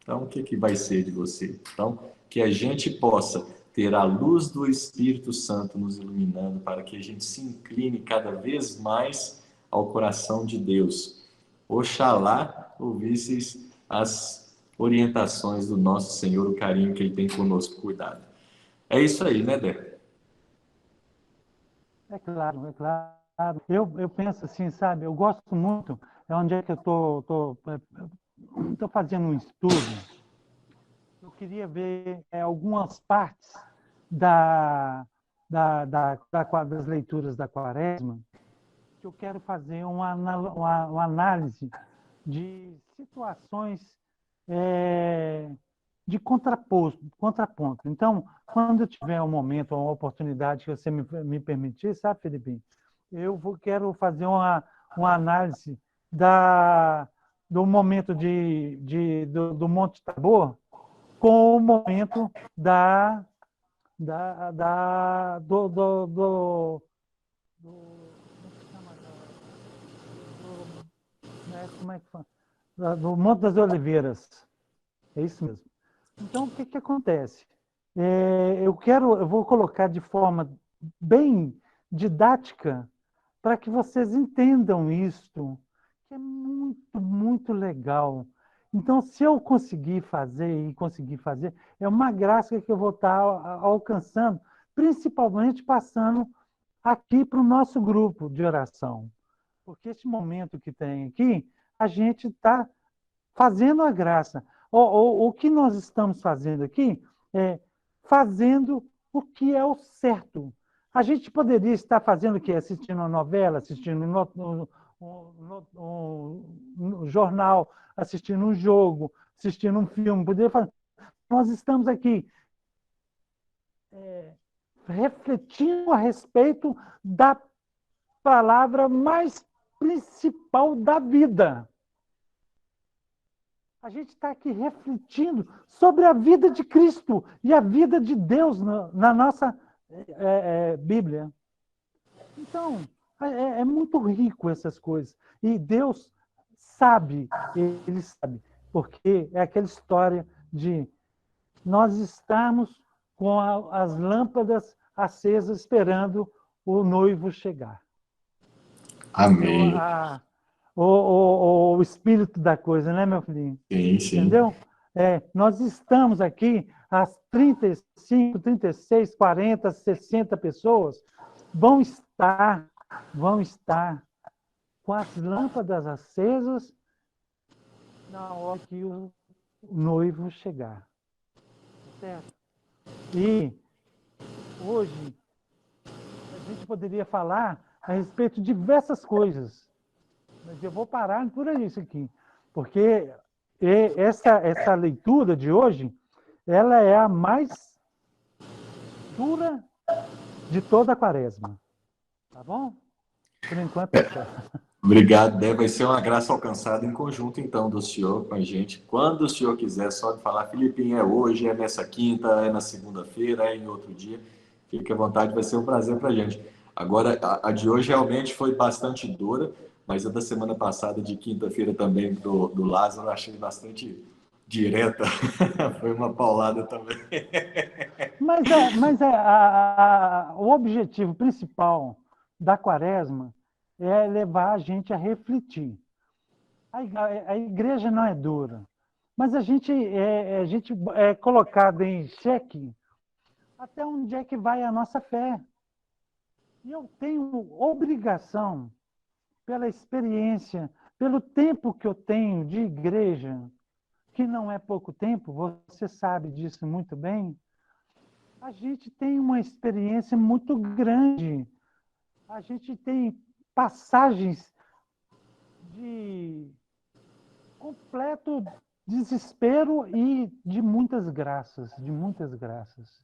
então, o que vai ser de você? Então, que a gente possa ter a luz do Espírito Santo nos iluminando para que a gente se incline cada vez mais ao coração de Deus. Oxalá ouvisseis as orientações do nosso Senhor, o carinho que Ele tem conosco, cuidado. É isso aí, né, Dé? É claro, é claro. Eu penso assim, sabe, eu gosto muito, onde é que eu estou fazendo um estudo. Eu queria ver algumas partes das leituras da Quaresma, que eu quero fazer uma análise de situações de contraponto. Então, quando eu tiver um momento, uma oportunidade que você me permitir, sabe, Felipe, quero fazer uma análise do momento do Monte Tabor com o momento como é que fala? Do Monte das Oliveiras. É isso mesmo. Então, o que acontece? Eu vou colocar de forma bem didática para que vocês entendam isso, que é muito, muito legal. Então, se eu conseguir fazer, é uma graça que eu vou estar alcançando, principalmente passando aqui para o nosso grupo de oração. Porque esse momento que tem aqui, a gente está fazendo a graça. O que nós estamos fazendo aqui é fazendo o que é o certo. A gente poderia estar fazendo o quê? Assistindo uma novela, assistindo um jornal, assistindo um jogo, assistindo um filme. Poderia fazer. Nós estamos aqui refletindo a respeito da palavra mais principal da vida. A gente está aqui refletindo sobre a vida de Cristo e a vida de Deus na nossa Bíblia. Então, é muito rico essas coisas. E Deus sabe, Ele sabe, porque é aquela história de nós estarmos com as lâmpadas acesas esperando o noivo chegar. Amém. Então, o espírito da coisa, né, meu filhinho? Sim, sim. Entendeu? Nós estamos aqui, as 35, 36, 40, 60 pessoas vão estar com as lâmpadas acesas na hora que o noivo chegar. Certo? E hoje a gente poderia falar a respeito de diversas coisas. Mas eu vou parar por isso aqui, porque essa leitura de hoje, ela é a mais dura de toda a quaresma. Tá bom? Por enquanto é só. Obrigado, Dé. Vai ser uma graça alcançada em conjunto, então, do senhor com a gente. Quando o senhor quiser, só de falar, Filipinho, é hoje, é nessa quinta, é na segunda-feira, é em outro dia. Fique à vontade, vai ser um prazer para a gente. Agora, a de hoje realmente foi bastante dura, mas a da semana passada, de quinta-feira também, do Lázaro, eu achei bastante direta. Foi uma paulada também. Mas o objetivo principal da quaresma é levar a gente a refletir. A igreja não é dura, mas a gente é colocado em xeque até onde é que vai a nossa fé. E eu tenho obrigação, pela experiência, pelo tempo que eu tenho de igreja, que não é pouco tempo, você sabe disso muito bem, a gente tem uma experiência muito grande. A gente tem passagens de completo desespero e de muitas graças, de muitas graças.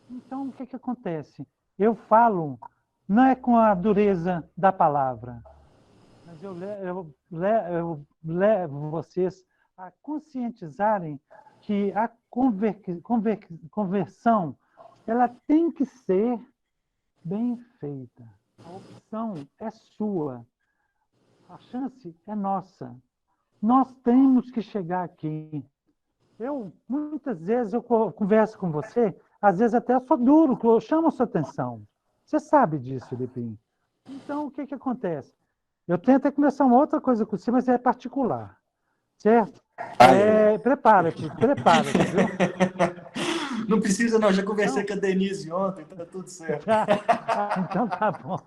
Então, o que acontece? Eu falo, não é com a dureza da palavra, mas eu levo vocês a conscientizarem que a conversão ela tem que ser bem feita. A opção é sua. A chance é nossa. Nós temos que chegar aqui. Muitas vezes, eu converso com você, às vezes até eu sou duro, eu chamo a sua atenção. Você sabe disso, Filipinho. Então, o que acontece? Eu tenho até começar uma outra coisa com você, mas é particular. Certo? Prepara-te, viu? Não precisa, não. Já conversei com a Denise ontem, tá tudo certo. Então, tá bom.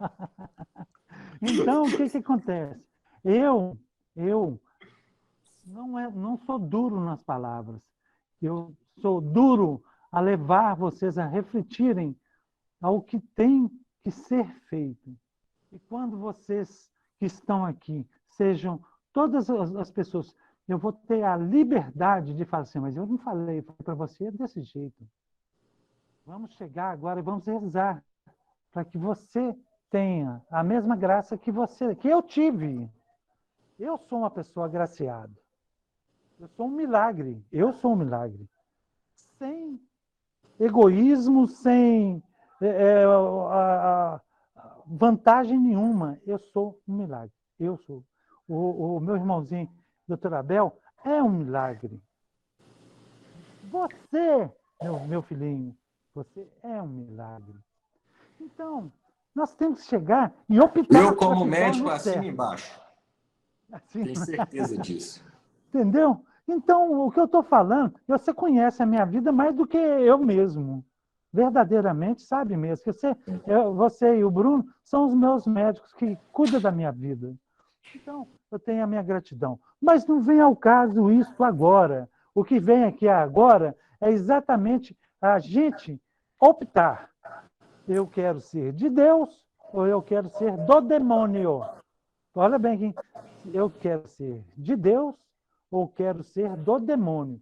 Então, o que acontece? Eu não sou duro nas palavras. Eu sou duro a levar vocês a refletirem ao que tem que ser feito. E quando vocês que estão aqui sejam todas as pessoas, eu vou ter a liberdade de falar assim, mas eu não falei para você desse jeito. Vamos chegar agora e vamos rezar para que você tenha a mesma graça que eu tive. Eu sou uma pessoa agraciada. Eu sou um milagre. Eu sou um milagre. Sem egoísmo, sem vantagem nenhuma. Eu sou um milagre. Eu sou. O meu irmãozinho, doutor Abel, é um milagre. Você, meu filhinho, você é um milagre. Então, nós temos que chegar e optar. Eu, como médico, assino embaixo. Assim, Tenho certeza disso. entendeu? Então, o que eu estou falando, você conhece a minha vida mais do que eu mesmo. Verdadeiramente, sabe mesmo. Você e o Bruno são os meus médicos que cuidam da minha vida. Então, eu tenho a minha gratidão. Mas não vem ao caso isso agora. O que vem aqui agora é exatamente a gente optar. Eu quero ser de Deus ou eu quero ser do demônio? Olha bem aqui. Eu quero ser de Deus ou quero ser do demônio?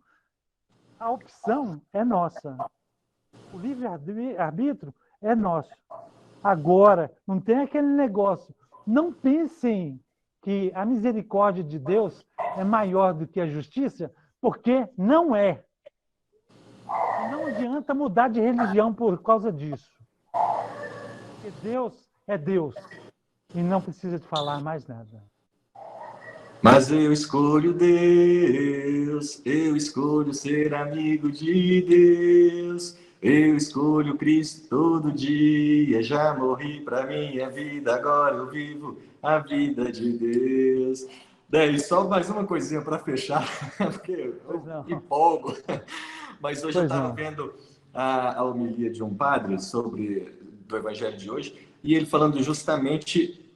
A opção é nossa. O livre-arbítrio é nosso. Agora, não tem aquele negócio. Não pensem que a misericórdia de Deus é maior do que a justiça, porque não é. Não adianta mudar de religião por causa disso. Porque Deus é Deus. E não precisa de falar mais nada. Mas eu escolho Deus, eu escolho ser amigo de Deus, eu escolho Cristo todo dia, já morri para minha vida, agora eu vivo a vida de Deus. Daí, só mais uma coisinha para fechar, porque eu empolgo. Mas hoje eu estava vendo a homilia de um padre do Evangelho de hoje, e ele falando justamente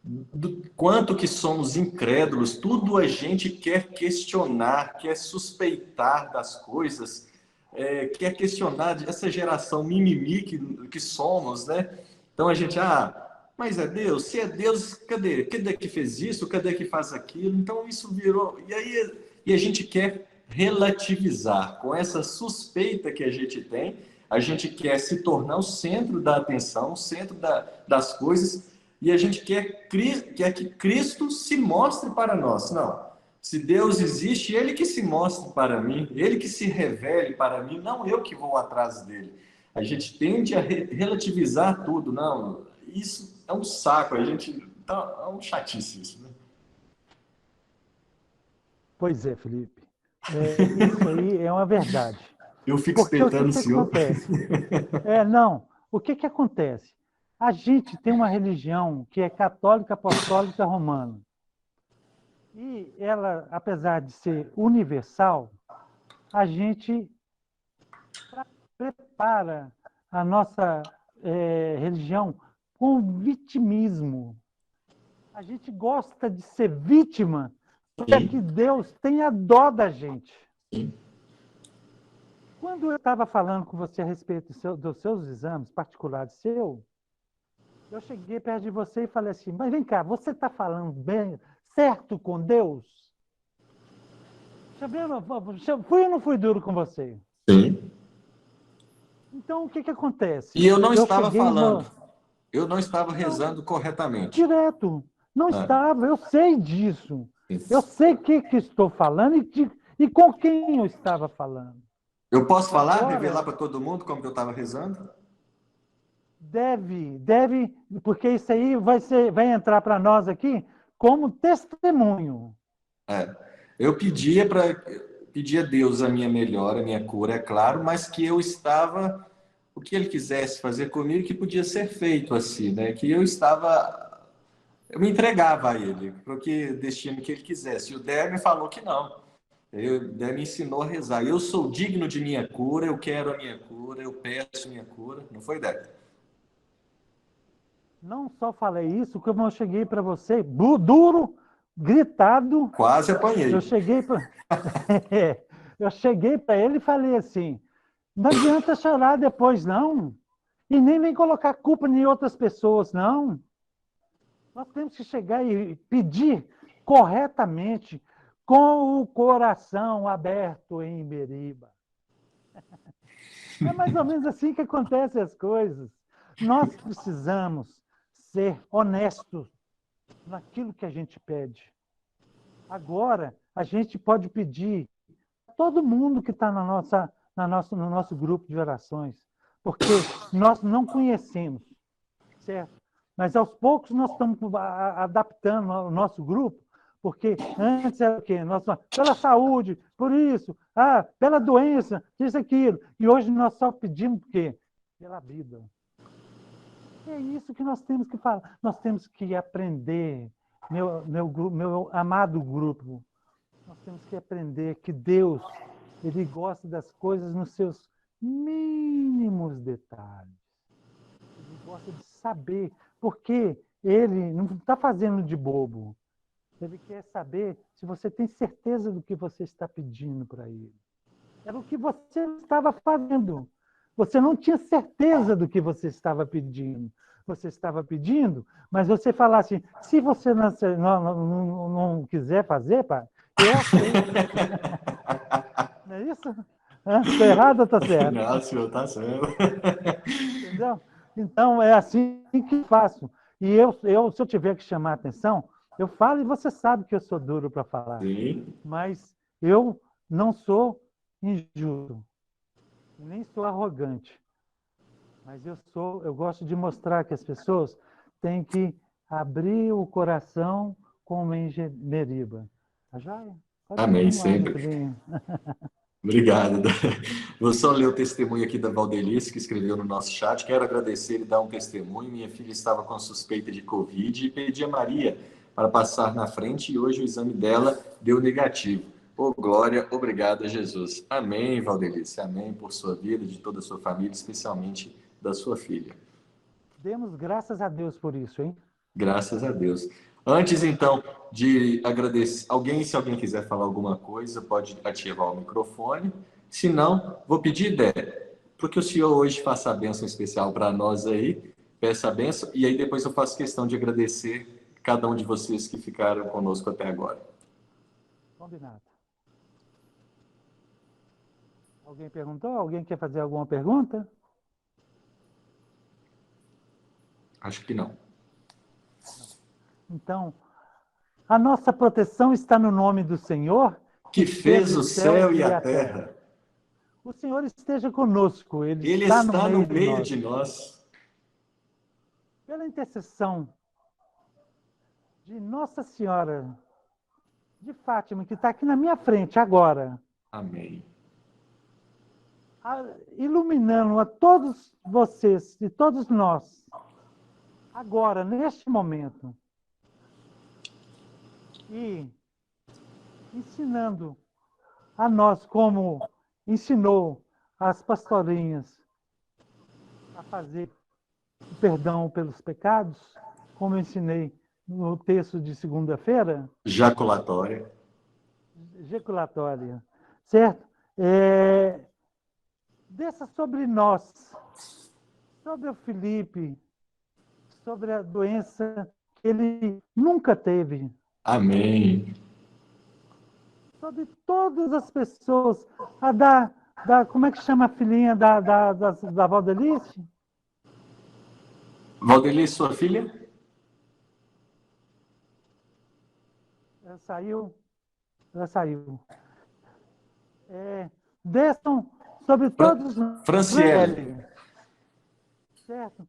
do quanto que somos incrédulos, tudo a gente quer questionar, quer suspeitar das coisas, quer questionar essa geração mimimi que somos, né? Então a gente, mas é Deus? Se é Deus, cadê? Cadê que fez isso? Cadê que faz aquilo? Então isso virou... E a gente quer relativizar. Com essa suspeita que a gente quer se tornar o centro da atenção, o centro das coisas, e a gente quer que Cristo se mostre para nós. Não. Se Deus existe, Ele que se mostre para mim, Ele que se revele para mim, não eu que vou atrás dele. A gente tende a relativizar tudo. Não, isso é um saco. É um chatice isso, né? Pois é, Felipe. Isso aí é uma verdade. Eu fico espetando o senhor. Acontece? Não. O que acontece? A gente tem uma religião que é católica, apostólica, romana. E ela, apesar de ser universal, a gente prepara a nossa religião com vitimismo. A gente gosta de ser vítima para que Deus tenha dó da gente. Sim. Quando eu estava falando com você a respeito dos seus exames particulares eu cheguei perto de você e falei assim, mas vem cá, você está falando bem, certo com Deus? Fui ou não fui duro com você? Sim. Então, o que acontece? E eu não estava falando, eu não estava rezando corretamente. Direto, não estava, eu sei disso. Eu sei o que estou falando e com quem eu estava falando. Eu posso falar, revelar para todo mundo como que eu estava rezando? Deve, porque isso aí vai entrar para nós aqui como testemunho. Eu pedia a Deus a minha melhora, a minha cura, é claro, mas que eu estava, o que Ele quisesse fazer comigo, que podia ser feito assim, né? Que eu me entregava a Ele, para o destino que Ele quisesse. E o Der me falou que não. O Der me ensinou a rezar. Eu sou digno de minha cura, eu quero a minha cura, eu peço minha cura. Não foi, Der? Não só falei isso, como eu cheguei para você, duro, gritado. Quase apanhei. Eu cheguei para ele e falei assim, não adianta chorar depois, não. E nem vem colocar culpa em outras pessoas, não. Nós temos que chegar e pedir corretamente, com o coração aberto em Iberiba. É mais ou menos assim que acontecem as coisas. Nós precisamos ser honestos naquilo que a gente pede. Agora, a gente pode pedir a todo mundo que está no nosso grupo de orações, porque nós não conhecemos, certo? Mas aos poucos nós estamos adaptando o nosso grupo, porque antes era o quê? Nós, pela saúde, por isso, pela doença, isso, aquilo. E hoje nós só pedimos o quê? Pela vida. É isso que nós temos que falar. Nós temos que aprender, meu amado grupo, nós temos que aprender que Deus, Ele gosta das coisas nos seus mínimos detalhes. Ele gosta de saber, porque Ele não está fazendo de bobo. Ele quer saber se você tem certeza do que você está pedindo para Ele. Era o que você estava fazendo. Você não tinha certeza do que você estava pedindo. Você estava pedindo, mas você falasse, se você não quiser fazer, pai, eu aceito. Não é isso? Estou errado ou está certo? Não, senhor, está certo. Entendeu? Então, é assim que faço. E se eu tiver que chamar a atenção, eu falo e você sabe que eu sou duro para falar. Sim. Mas eu não sou injusto, nem sou arrogante. Mas eu gosto de mostrar que as pessoas têm que abrir o coração como em Meriba. A joia? Amém, sempre. Obrigado. Vou só ler o testemunho aqui da Valdelice, que escreveu no nosso chat. Quero agradecer e dar um testemunho. Minha filha estava com suspeita de Covid e pedi a Maria para passar na frente e hoje o exame dela deu negativo. Oh, glória, obrigado a Jesus. Amém, Valdelice. Amém por sua vida, de toda a sua família, especialmente da sua filha. Demos graças a Deus por isso, hein? Graças a Deus. Antes, então, de agradecer, se alguém quiser falar alguma coisa, pode ativar o microfone. Se não, vou pedir ideia, porque o senhor hoje faça a bênção especial para nós aí, peça a bênção, e aí depois eu faço questão de agradecer cada um de vocês que ficaram conosco até agora. Combinado. Alguém perguntou? Alguém quer fazer alguma pergunta? Acho que não. Então, a nossa proteção está no nome do Senhor, que fez o céu e a terra. O Senhor esteja conosco. Ele está no meio de nós. Pela intercessão de Nossa Senhora de Fátima, que está aqui na minha frente agora. Amém. Iluminando a todos vocês e todos nós, agora, neste momento. E ensinando a nós como ensinou as pastorinhas a fazer o perdão pelos pecados, como eu ensinei no texto de segunda-feira. Jaculatória. Certo? Desça sobre nós, sobre o Felipe, sobre a doença que ele nunca teve. Amém. Sobre todas as pessoas. Como é que chama a filhinha da Valdelice? Valdelice, sua filha? Ela saiu. Desçam sobre todos... Franciele. Certo?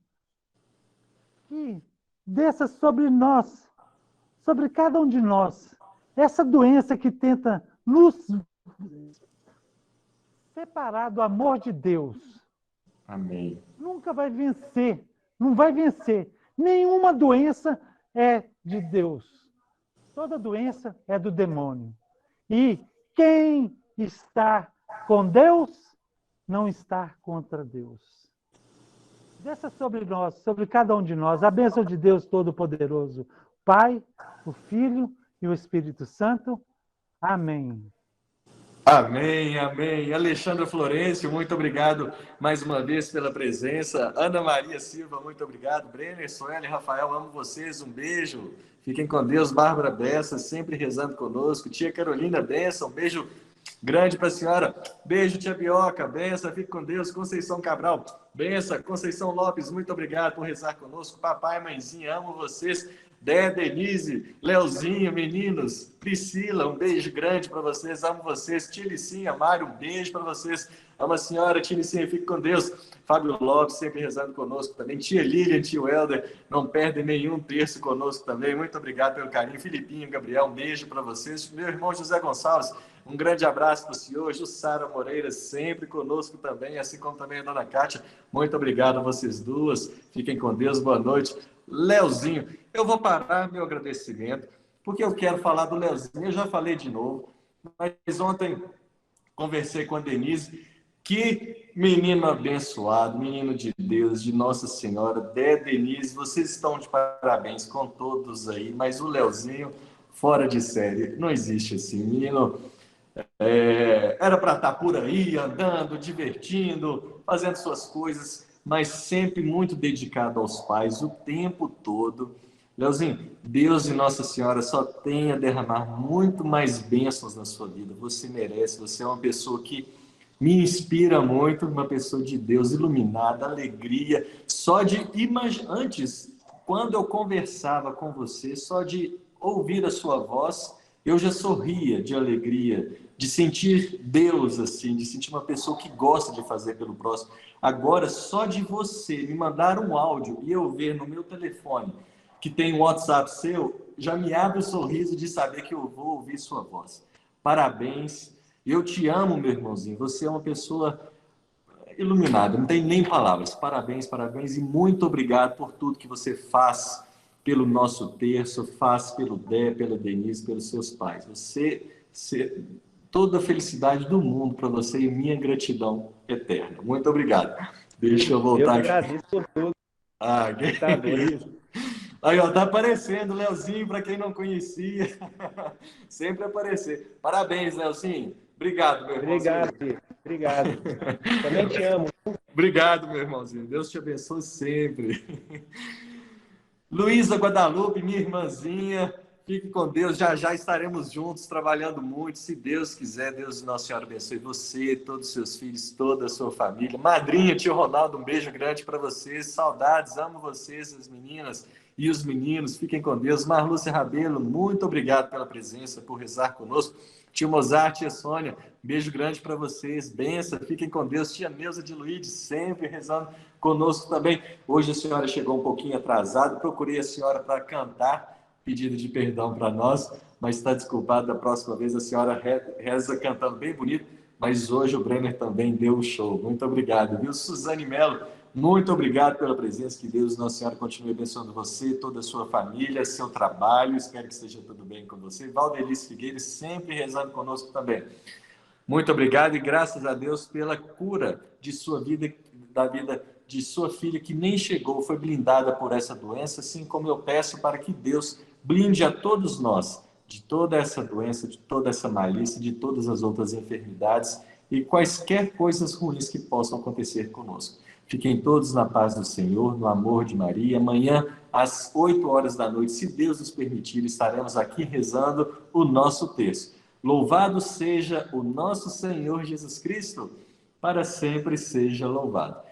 Que desça sobre nós, sobre cada um de nós, essa doença que tenta nos separar do amor de Deus. Amém. Nunca vai vencer, não vai vencer. Nenhuma doença é de Deus. Toda doença é do demônio. E quem está com Deus, não está contra Deus. Desça sobre nós, sobre cada um de nós, a bênção de Deus Todo-Poderoso, Pai, o Filho e o Espírito Santo. Amém. Amém, amém. Alexandra Florencio, muito obrigado mais uma vez pela presença. Ana Maria Silva, muito obrigado. Brenner, Sueli, Rafael, amo vocês. Um beijo. Fiquem com Deus. Bárbara Bessa, sempre rezando conosco. Tia Carolina, benção. Um beijo grande para a senhora. Beijo, tia Bioca. Benção, fique com Deus. Conceição Cabral, benção. Conceição Lopes, muito obrigado por rezar conosco. Papai, mãezinha, amo vocês. Dé, Denise, Leozinho, meninos, Priscila, um beijo grande para vocês, amo vocês. Tilicinha, Mário, um beijo para vocês. Amo a senhora, Tilicinha, fique com Deus. Fábio Lopes, sempre rezando conosco também. Tia Lilian, tio Helder, não perdem nenhum terço conosco também. Muito obrigado pelo carinho. Filipinho, Gabriel, um beijo para vocês. Meu irmão José Gonçalves, um grande abraço para o senhor. Jussara Moreira, sempre conosco também, assim como também a dona Cátia. Muito obrigado a vocês duas. Fiquem com Deus, boa noite. Leozinho, eu vou parar meu agradecimento, porque eu quero falar do Leozinho. Eu já falei de novo, mas ontem conversei com a Denise. Que menino abençoado, menino de Deus, de Nossa Senhora. Dé, Denise, vocês estão de parabéns com todos aí, mas o Leozinho, fora de série, não existe assim. Menino, era para estar por aí, andando, divertindo, fazendo suas coisas, mas sempre muito dedicado aos pais o tempo todo. Leozinho, Deus e Nossa Senhora só tem a derramar muito mais bênçãos na sua vida. Você merece, você é uma pessoa que me inspira muito, uma pessoa de Deus, iluminada, alegria. Só de imaginar, antes, quando eu conversava com você, só de ouvir a sua voz, eu já sorria de alegria, de sentir Deus assim, de sentir uma pessoa que gosta de fazer pelo próximo. Agora, só de você me mandar um áudio e eu ver no meu telefone que tem um WhatsApp seu, já me abre o sorriso de saber que eu vou ouvir sua voz. Parabéns. Eu te amo, meu irmãozinho. Você é uma pessoa iluminada, não tem nem palavras. Parabéns, parabéns e muito obrigado por tudo que você faz pelo nosso terço, faz pelo Dé, pela Denise, pelos seus pais. Toda a felicidade do mundo para você e minha gratidão eterna. Muito obrigado. Deixa eu voltar aqui. Eu agradeço por tudo. Que tá doido. Aí, ó, tá aparecendo, Leozinho, para quem não conhecia. Sempre aparecer. Parabéns, Leozinho. Obrigado, meu irmãozinho. Obrigado, filho. Obrigado. Também te amo. Obrigado, meu irmãozinho. Deus te abençoe sempre. Luísa Guadalupe, minha irmãzinha, fique com Deus. Já já estaremos juntos, trabalhando muito. Se Deus quiser, Deus e Nossa Senhora abençoe você, todos os seus filhos, toda a sua família. Madrinha, tio Ronaldo, um beijo grande para vocês. Saudades, amo vocês, as meninas e os meninos. Fiquem com Deus. Marlúcia Rabelo, muito obrigado pela presença, por rezar conosco. Tio Mozart, tia Sônia, beijo grande para vocês. Benção, fiquem com Deus. Tia Neuza de Luiz, sempre rezando conosco também. Hoje a senhora chegou um pouquinho atrasada, procurei a senhora para cantar, pedido de perdão para nós, mas está desculpada. Da próxima vez a senhora reza cantando bem bonito, mas hoje o Brenner também deu um show. Muito obrigado, viu? Suzane Mello, muito obrigado pela presença. Que Deus, Nossa Senhora, continue abençoando você, toda a sua família, seu trabalho. Espero que esteja tudo bem com você. Valdelice Figueiredo, sempre rezando conosco também. Muito obrigado e graças a Deus pela cura de sua vida, da vida de sua filha, que nem chegou, foi blindada por essa doença, assim como eu peço para que Deus blinde a todos nós de toda essa doença, de toda essa malícia, de todas as outras enfermidades e quaisquer coisas ruins que possam acontecer conosco. Fiquem todos na paz do Senhor, no amor de Maria. Amanhã, às 8 horas da noite, se Deus nos permitir, estaremos aqui rezando o nosso terço. Louvado seja o nosso Senhor Jesus Cristo, para sempre seja louvado.